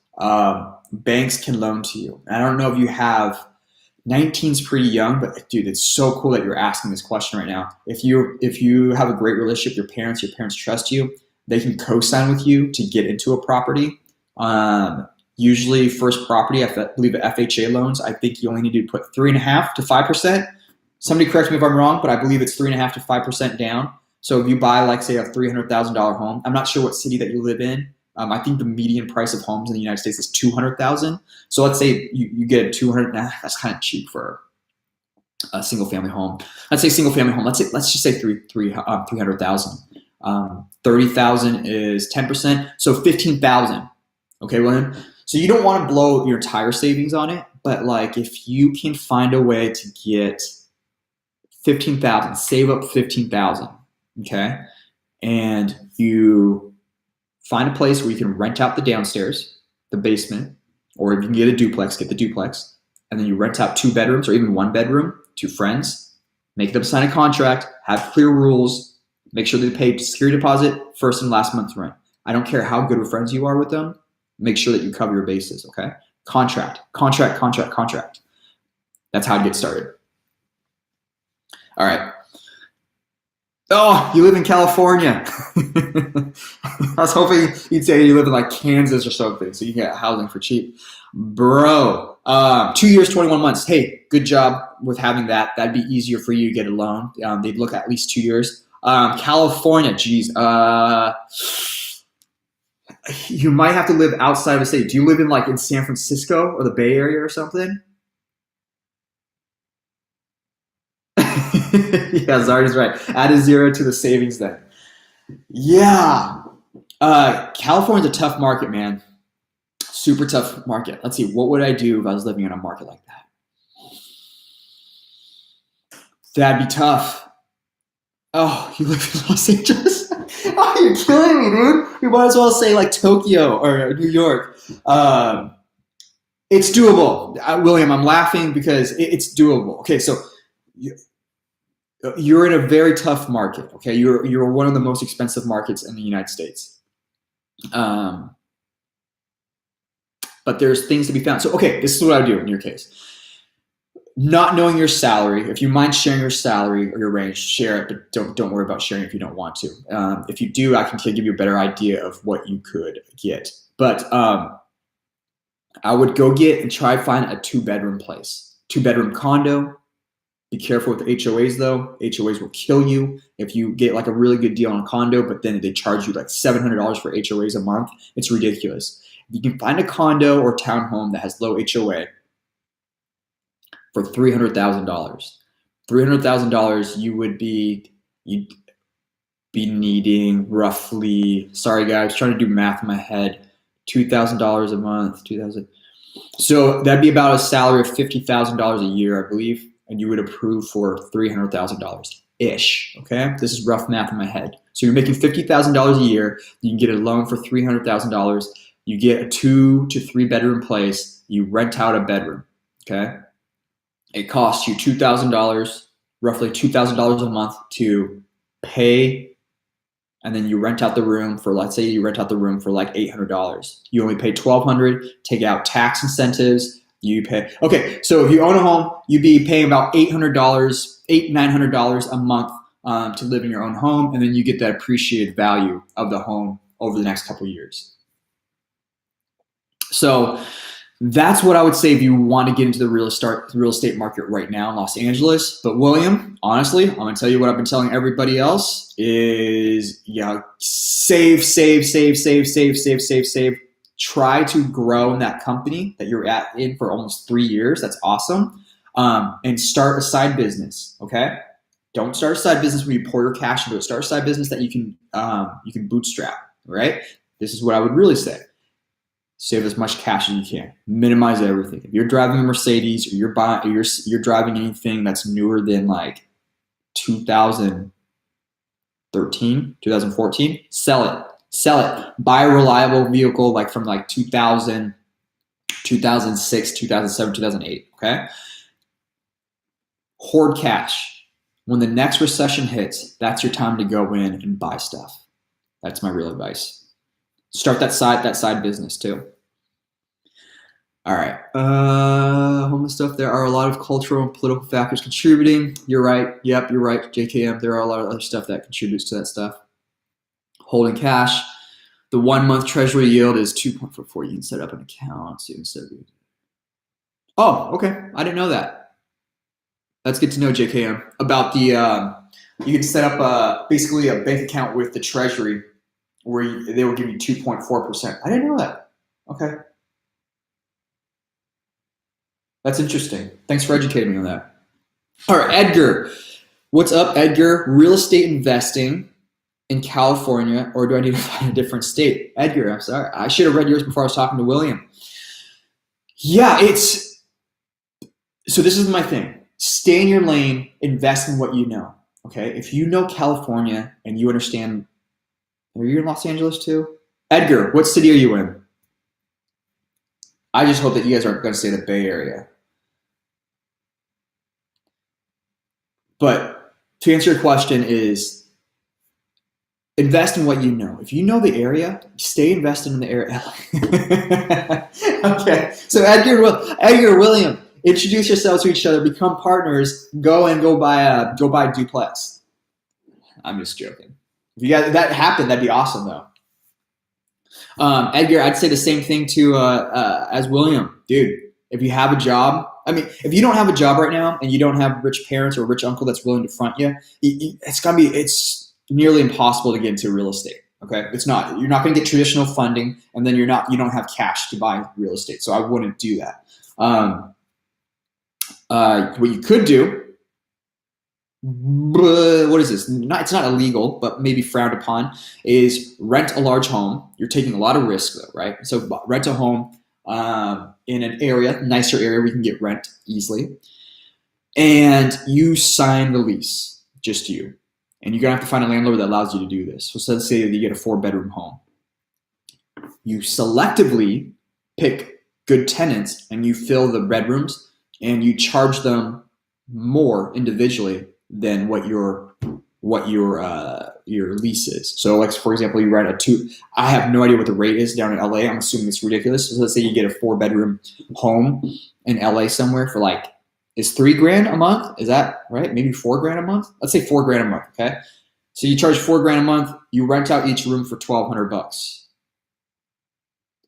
banks can loan to you. And I don't know if you have. 19's pretty young, but dude, it's so cool that you're asking this question right now. If you have a great relationship with your parents trust you, they can co-sign with you to get into a property. Usually first property, I believe at FHA loans, I think you only need to put 3.5% to 5%. Somebody correct me if I'm wrong, but I believe it's 3.5% to 5% down. So if you buy, like, say, a $300,000 home, I'm not sure what city that you live in. I think the median price of homes in the United States is $200,000. So let's say you get a 200. That's kind of cheap for a single family home. Let's say single family home. Let's just say 300,000. 30,000 is 10%, so 15,000. Okay, William. So you don't want to blow your entire savings on it, but like if you can find a way to get 15,000, save up 15,000. Okay, and you find a place where you can rent out the downstairs, the basement, or if you can get a duplex, get the duplex, and then you rent out 2 bedrooms or even 1 bedroom to friends, make them sign a contract, have clear rules, make sure they pay security deposit, first and last month's rent. I don't care how good of friends you are with them, make sure that you cover your bases, okay? Contract. That's how to get started. All right. Oh, you live in California. I was hoping you'd say you live in like Kansas or something so you can get housing for cheap. Bro, 2 years, 21 months. Hey, good job with having that. That'd be easier for you to get a loan. They'd look at least 2 years. California, geez. You might have to live outside of the state. Do you live in San Francisco or the Bay Area or something? Yeah, Zardy's right. Add a 0 to the savings then. Yeah. California's a tough market, man. Super tough market. Let's see. What would I do if I was living in a market like that? That'd be tough. Oh, you live in Los Angeles? Oh, you're killing me, dude. You might as well say like Tokyo or New York. It's doable. William, I'm laughing because it's doable. Okay, so you're in a very tough market. Okay, you're one of the most expensive markets in the United States. But there's things to be found. So, okay, this is what I would do in your case. Not knowing your salary, if you mind sharing your salary or your range, share it, but don't worry about sharing if you don't want to. If you do, I can give you a better idea of what you could get. But I would go get and try to find a 2-bedroom place, 2-bedroom condo, Be careful with HOAs though. HOAs will kill you if you get like a really good deal on a condo, but then they charge you like $700 for HOAs a month. It's ridiculous. If you can find a condo or townhome that has low HOA for $300,000, $300,000, you'd be needing roughly. Sorry guys, I was trying to do math in my head. $2,000 a month, 2,000. So that'd be about a salary of $50,000 a year, I believe, and you would approve for $300,000 ish. Okay, this is rough math in my head. So you're making $50,000 a year. You can get a loan for $300,000. You get a 2 to 3 bedroom place. You rent out a bedroom. Okay, it costs you $2,000, roughly $2,000 a month to pay. And then you rent out the room for, let's say you rent out the room for like $800. You only pay $1,200, take out tax incentives, you pay. Okay, so if you own a home, you'd be paying about $800, $900 a month to live in your own home. And then you get that appreciated value of the home over the next couple of years. So that's what I would say if you want to get into the real estate market right now in Los Angeles. But William, honestly, I'm going to tell you what I've been telling everybody else is, save. Try to grow in that company that you're in for almost 3 years. That's awesome. And start a side business. Okay. Don't start a side business where you pour your cash into it. Start a side business that you can bootstrap. Right. This is what I would really say. Save as much cash as you can. Minimize everything. If you're driving a Mercedes or you're driving anything that's newer than like 2013, 2014, sell it. Buy a reliable vehicle like from like 2000, 2006, 2007, 2008. Okay. Hoard cash. When the next recession hits, that's your time to go in and buy stuff. That's my real advice. Start that side business too. All right. Homeless stuff. There are a lot of cultural and political factors contributing. You're right. Yep, you're right. JKM. There are a lot of other stuff that contributes to that stuff. Holding cash. The 1 month treasury yield is 2.44. You can set up an account. So instead of... Oh, okay. I didn't know that. That's good to know, JKM. About the you can set up basically a bank account with the treasury where they will give you 2.4%. I didn't know that. Okay. That's interesting. Thanks for educating me on that. All right, Edgar. What's up, Edgar? Real estate investing in California, or do I need to find a different state? Edgar, I'm sorry. I should have read yours before I was talking to William. Yeah, so this is my thing. Stay in your lane, invest in what you know, okay? If you know California and you understand, are you in Los Angeles too? Edgar, what city are you in? I just hope that you guys aren't going to say the Bay Area. But to answer your question is invest in what you know. If you know the area, stay invested in the area. Okay. So Edgar, William, introduce yourselves to each other, become partners, go buy a duplex. I'm just joking. If you guys that happened, that'd be awesome though. Edgar, I'd say the same thing to as William, dude. If you have a job, if you don't have a job right now and you don't have rich parents or a rich uncle that's willing to front you, it's nearly impossible to get into real estate. Okay, it's not. You're not going to get traditional funding, and then you don't have cash to buy real estate. So I wouldn't do that. What you could do. What is this? It's not illegal, but maybe frowned upon, is rent a large home. You're taking a lot of risk though, right? So rent a home in an area, nicer area where you can get rent easily. And you sign the lease, just you. And you're going to have to find a landlord that allows you to do this. So let's say that you get a 4-bedroom home. You selectively pick good tenants and you fill the bedrooms and you charge them more individually than what your lease is. So like, for example, you rent I have no idea what the rate is down in LA. I'm assuming it's ridiculous. So let's say you get a 4-bedroom home in LA somewhere for like, is $3,000 a month? Is that right? Maybe $4,000 a month? Let's say $4,000 a month. Okay. So you charge $4,000 a month. You rent out each room for $1,200.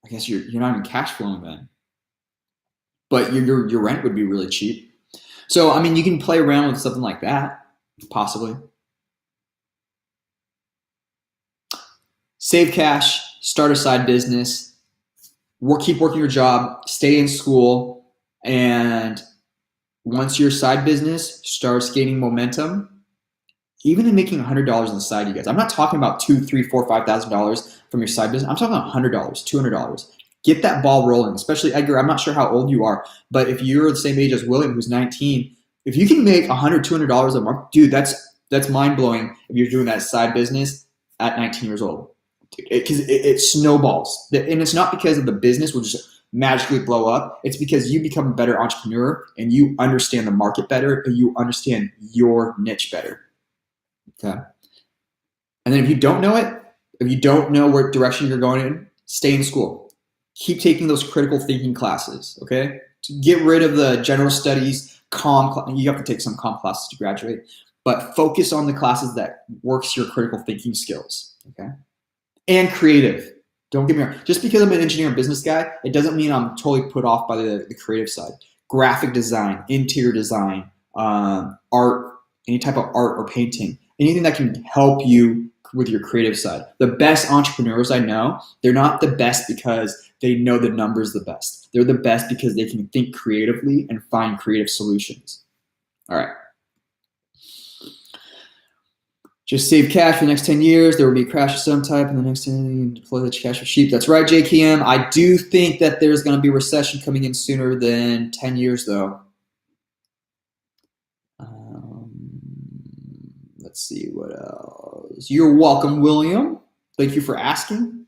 I guess you're not even cash flowing then, but your rent would be really cheap. So, I mean, you can play around with something like that, possibly. Save cash, start a side business, keep working your job, stay in school, and once your side business starts gaining momentum, even in making $100 on the side, you guys, I'm not talking about $2,000, $3,000, $4,000, $5,000 from your side business. I'm talking about $100, $200. Get that ball rolling, especially Edgar. I'm not sure how old you are, but if you're the same age as William, who's 19, if you can make $100, $200 a month, dude, that's mind blowing. If you're doing that side business at 19 years old, because it snowballs, and it's not because of the business will just magically blow up. It's because you become a better entrepreneur and you understand the market better and you understand your niche better. Okay. And then if you don't know it, if you don't know what direction you're going in, stay in school. Keep taking those critical thinking classes, okay? To get rid of the general studies, you have to take some comm classes to graduate, but focus on the classes that works your critical thinking skills, okay? And creative. Don't get me wrong. Just because I'm an engineer and business guy, it doesn't mean I'm totally put off by the creative side. Graphic design, interior design, art, any type of art or painting, anything that can help you with your creative side. The best entrepreneurs I know, they're not the best because they know the numbers the best. They're the best because they can think creatively and find creative solutions. All right. Just save cash for the next 10 years. There will be a crash of some type in the next 10 years. Deploy that cash for sheep. That's right, JKM. I do think that there's going to be a recession coming in sooner than 10 years, though. Let's see what else. You're welcome, William. Thank you for asking.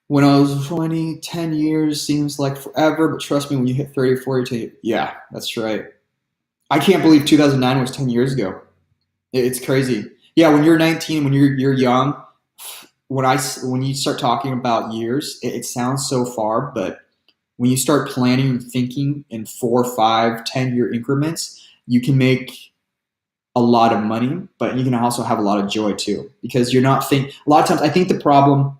When I was 20, 10 years seems like forever, but trust me, when you hit 30 or 40, yeah, that's right. I can't believe 2009 was 10 years ago. It's crazy. Yeah, when you're 19, when you're young, when you start talking about years, it sounds so far, but when you start planning and thinking in 4, 5, 10-year increments, you can make a lot of money, but you can also have a lot of joy too, because you're not thinking. A lot of times, I think the problem. I'm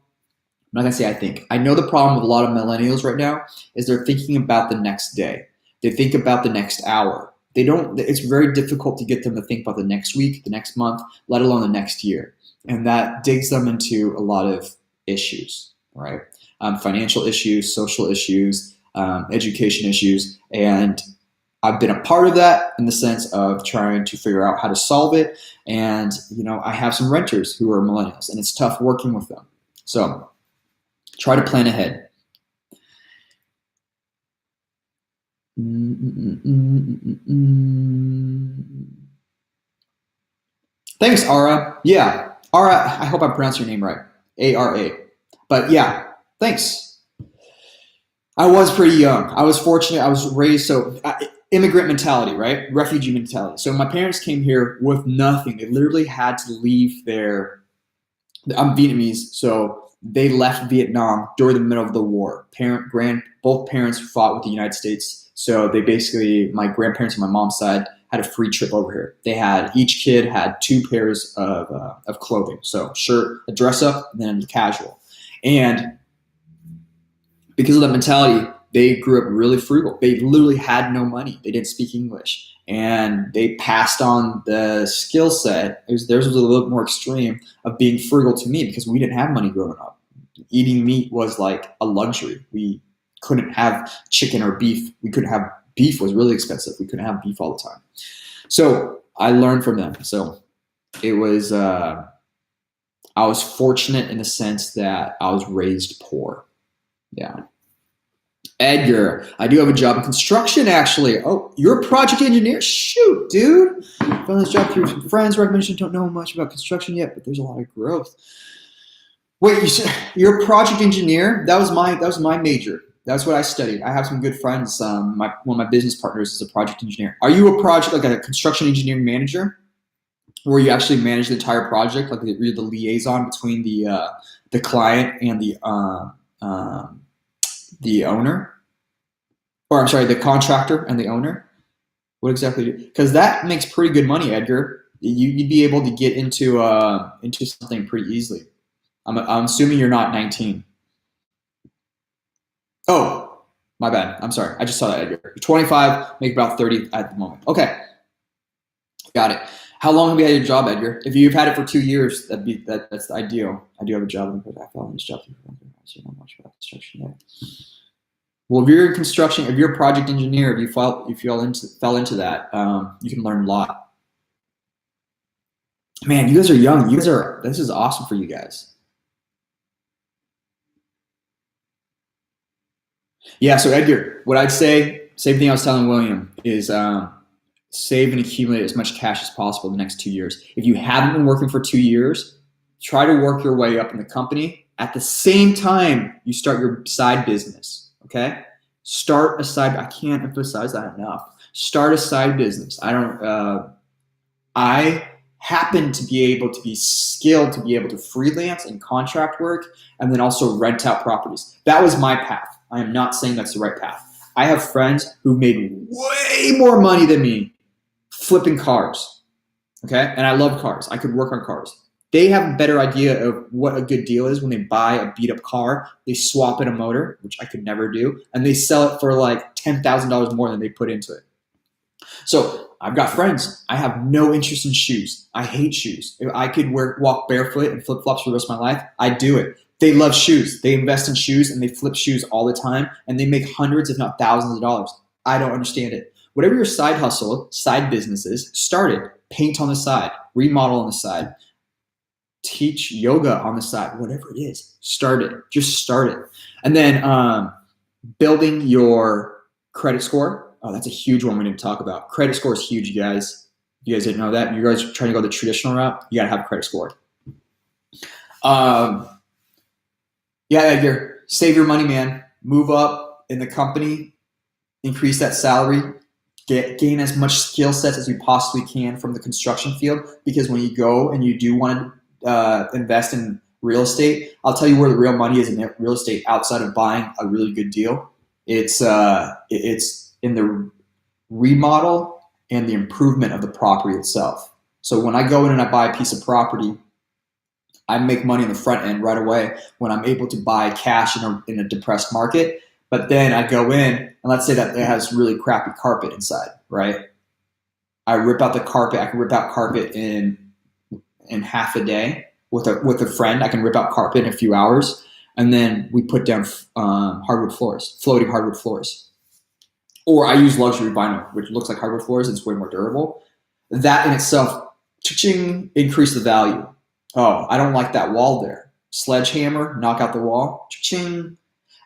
not gonna say I think. I know the problem with a lot of millennials right now is they're thinking about the next day. They think about the next hour. They don't. It's very difficult to get them to think about the next week, the next month, let alone the next year, and that digs them into a lot of issues, right? Financial issues, social issues, education issues, and I've been a part of that in the sense of trying to figure out how to solve it. And I have some renters who are millennials, and it's tough working with them. So try to plan ahead. Thanks, Ara. Yeah, Ara. I hope I pronounced your name right. ARA. But yeah, thanks. I was pretty young. I was fortunate. I was raised immigrant mentality, right? Refugee mentality. So my parents came here with nothing. They literally had to leave I'm Vietnamese, so they left Vietnam during the middle of the war. Both parents fought with the United States. So they basically, my grandparents on my mom's side had a free trip over here. Each kid had 2 pairs of clothing. So shirt, a dress up, and then casual. And because of that mentality, they grew up really frugal. They literally had no money. They didn't speak English. And they passed on the skill set. Theirs was a little bit more extreme of being frugal to me because we didn't have money growing up. Eating meat was like a luxury. We couldn't have chicken or beef. Beef was really expensive. We couldn't have beef all the time. So I learned from them. So it was, I was fortunate in the sense that I was raised poor. Yeah. Edgar, I do have a job in construction, actually. Oh, you're a project engineer? Shoot, dude. Found this job through some friends' recommendation. Don't know much about construction yet, but there's a lot of growth. Wait, you're a project engineer? That was my major. That's what I studied. I have some good friends. One of my business partners is a project engineer. Are you a construction engineering manager, where you actually manage the entire project, like you're the liaison between the client and the owner, or I'm sorry, the contractor and the owner? What exactly? Because that makes pretty good money, Edgar. You'd be able to get into something pretty easily. I'm assuming you're not 19. Oh, My bad. I'm sorry. I just saw that, Edgar. You're 25, make about 30 at the moment. Okay. Got it. How long have you had your job, Edgar? If you've had it for 2 years, that's the ideal. I do have a job, but I fell in this job. So not much about construction yet. Well, if you're in construction, if you're a project engineer, if you fell into that, you can learn a lot. Man, you guys are young. This is awesome for you guys. Yeah, so Edgar, what I'd say, same thing I was telling William, is save and accumulate as much cash as possible in the next 2 years. If you haven't been working for 2 years, try to work your way up in the company. At the same time, you start your side business, okay? Start a side, I can't emphasize that enough. Start a side business. I happen to be able to be skilled to be able to freelance and contract work and then also rent out properties. That was my path. I am not saying that's the right path. I have friends who made way more money than me flipping cars, okay? And I love cars. I could work on cars. They have a better idea of what a good deal is when they buy a beat up car, they swap in a motor, which I could never do, and they sell it for like $10,000 more than they put into it. So I've got friends. I have no interest in shoes. I hate shoes. If I could walk barefoot and flip flops for the rest of my life, I'd do it. They love shoes. They invest in shoes and they flip shoes all the time and they make hundreds, if not thousands of dollars. I don't understand it. Whatever your side hustle, side business is, start it. Paint on the side, remodel on the side, teach yoga on the side, whatever it is, start it. Just start it. And then building your credit score. Oh, that's a huge one we need to talk about. Credit score is huge, you guys. You guys didn't know that? You guys are trying to go the traditional route, you gotta have a credit score. Yeah, Edgar, save your money, man. Move up in the company, increase that salary, gain as much skill sets as you possibly can from the construction field, because when you go and you do want to invest in real estate, I'll tell you where the real money is in real estate outside of buying a really good deal. It's in the remodel and the improvement of the property itself. So when I go in and I buy a piece of property, I make money in the front end right away when I'm able to buy cash in a depressed market. But then I go in and let's say that it has really crappy carpet inside, right? I rip out the carpet. I can rip out carpet in half a day with a friend. I can rip out carpet in a few hours, and then we put down hardwood floors, floating hardwood floors. Or I use luxury vinyl, which looks like hardwood floors. And it's way more durable. That in itself, cha-ching, increase the value. Oh, I don't like that wall there. Sledgehammer, knock out the wall. Cha-ching.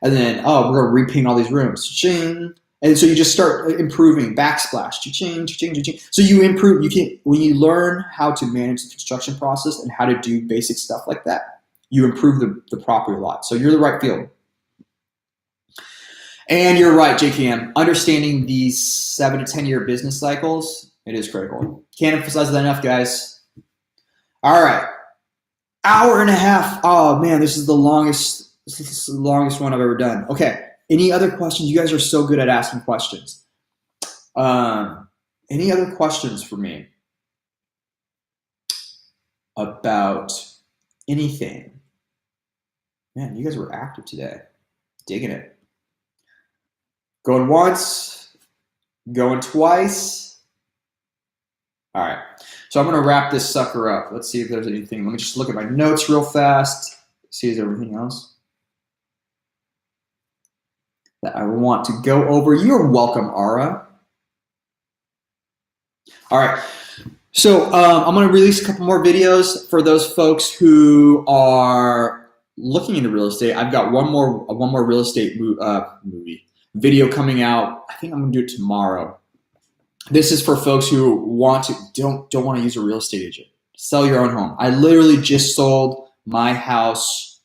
And then, oh, we're going to repaint all these rooms. Cha-ching. And so you just start improving. Backsplash. Cha-ching, cha-ching, cha-ching. So you improve. When you learn how to manage the construction process and how to do basic stuff like that, you improve the property a lot. So you're the right field. And you're right, JKM. Understanding these 7 to 10 year business cycles, it is critical. Can't emphasize that enough, guys. All right. Hour and a half. Oh man, this is the longest one I've ever done. Okay. Any other questions? You guys are so good at asking questions. Any other questions for me about anything? Man, you guys were active today. Digging it. Going once, going twice. All right. So I'm going to wrap this sucker up. Let's see if there's anything. Let me just look at my notes real fast. See if there's everything else that I want to go over. You're welcome, Ara. All right. So I'm going to release a couple more videos for those folks who are looking into real estate. I've got one more real estate video coming out. I think I'm going to do it tomorrow. This is for folks who don't want to use a real estate agent. Sell your own home. I literally just sold my house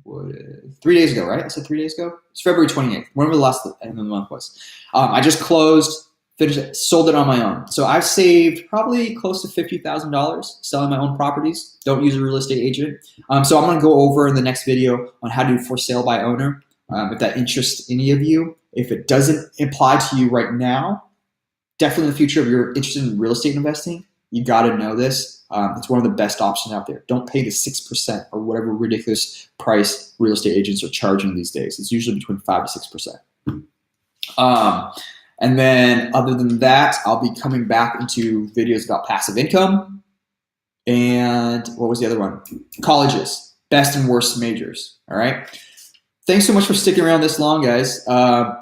3 days ago, right? I said 3 days ago? It's February 28th, whenever the last end of the month was. I just closed, finished it, sold it on my own. So I've saved probably close to $50,000 selling my own properties. Don't use a real estate agent. So I'm going to go over in the next video on how to do for sale by owner. If that interests any of you. If it doesn't apply to you right now, definitely in the future, if you're interested in real estate investing, You got to know this. It's one of the best options out there. Don't pay the 6% or whatever ridiculous price real estate agents are charging these days. It's usually between 5 to 6%. And then other than that, I'll be coming back into videos about passive income. And what was the other one? Colleges, best and worst majors. All right. Thanks so much for sticking around this long, guys.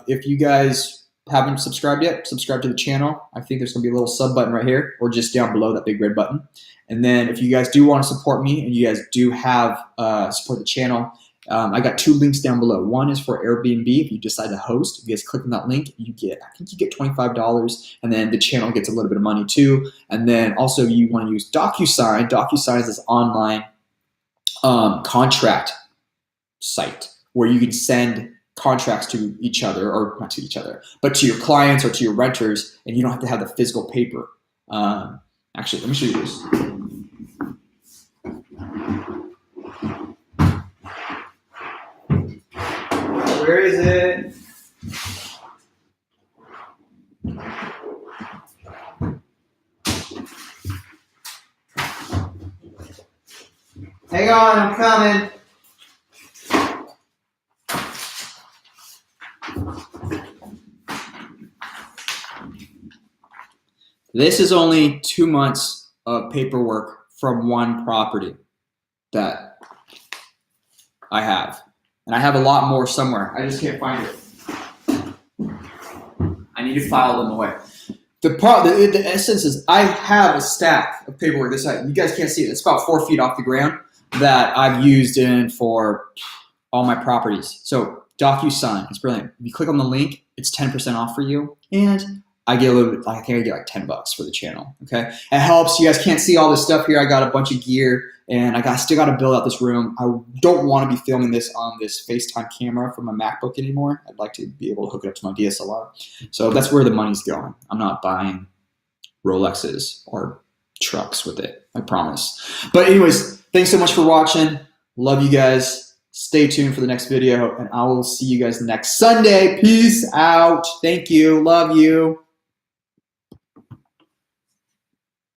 If you guys haven't subscribed yet, subscribe to the channel. I think there's going to be a little sub button right here or just down below that big red button. And then if you guys do want to support me and you guys do have support the channel, I got 2 links down below. One is for Airbnb. If you decide to host, if you guys click on that link, I think you get $25, and then the channel gets a little bit of money too. And then also you want to use DocuSign. DocuSign is this online contract site where you can send contracts to each other, or not to each other, but to your clients or to your renters, and you don't have to have the physical paper. Actually, let me show you this. Where is it? Hang on, I'm coming. This is only 2 months of paperwork from one property that I have. And I have a lot more somewhere. I just can't find it. I need to file them away. The essence is I have a stack of paperwork this side. You guys can't see it. It's about 4 feet off the ground that I've used in for all my properties. So DocuSign, it's brilliant. If you click on the link, it's 10% off for you. And I get a little bit, I think I get like $10 for the channel, okay? It helps. You guys can't see all this stuff here. I got a bunch of gear, and I still got to build out this room. I don't want to be filming this on this FaceTime camera from my MacBook anymore. I'd like to be able to hook it up to my DSLR. So that's where the money's going. I'm not buying Rolexes or trucks with it, I promise. But anyways, thanks so much for watching. Love you guys. Stay tuned for the next video, and I will see you guys next Sunday. Peace out. Thank you. Love you.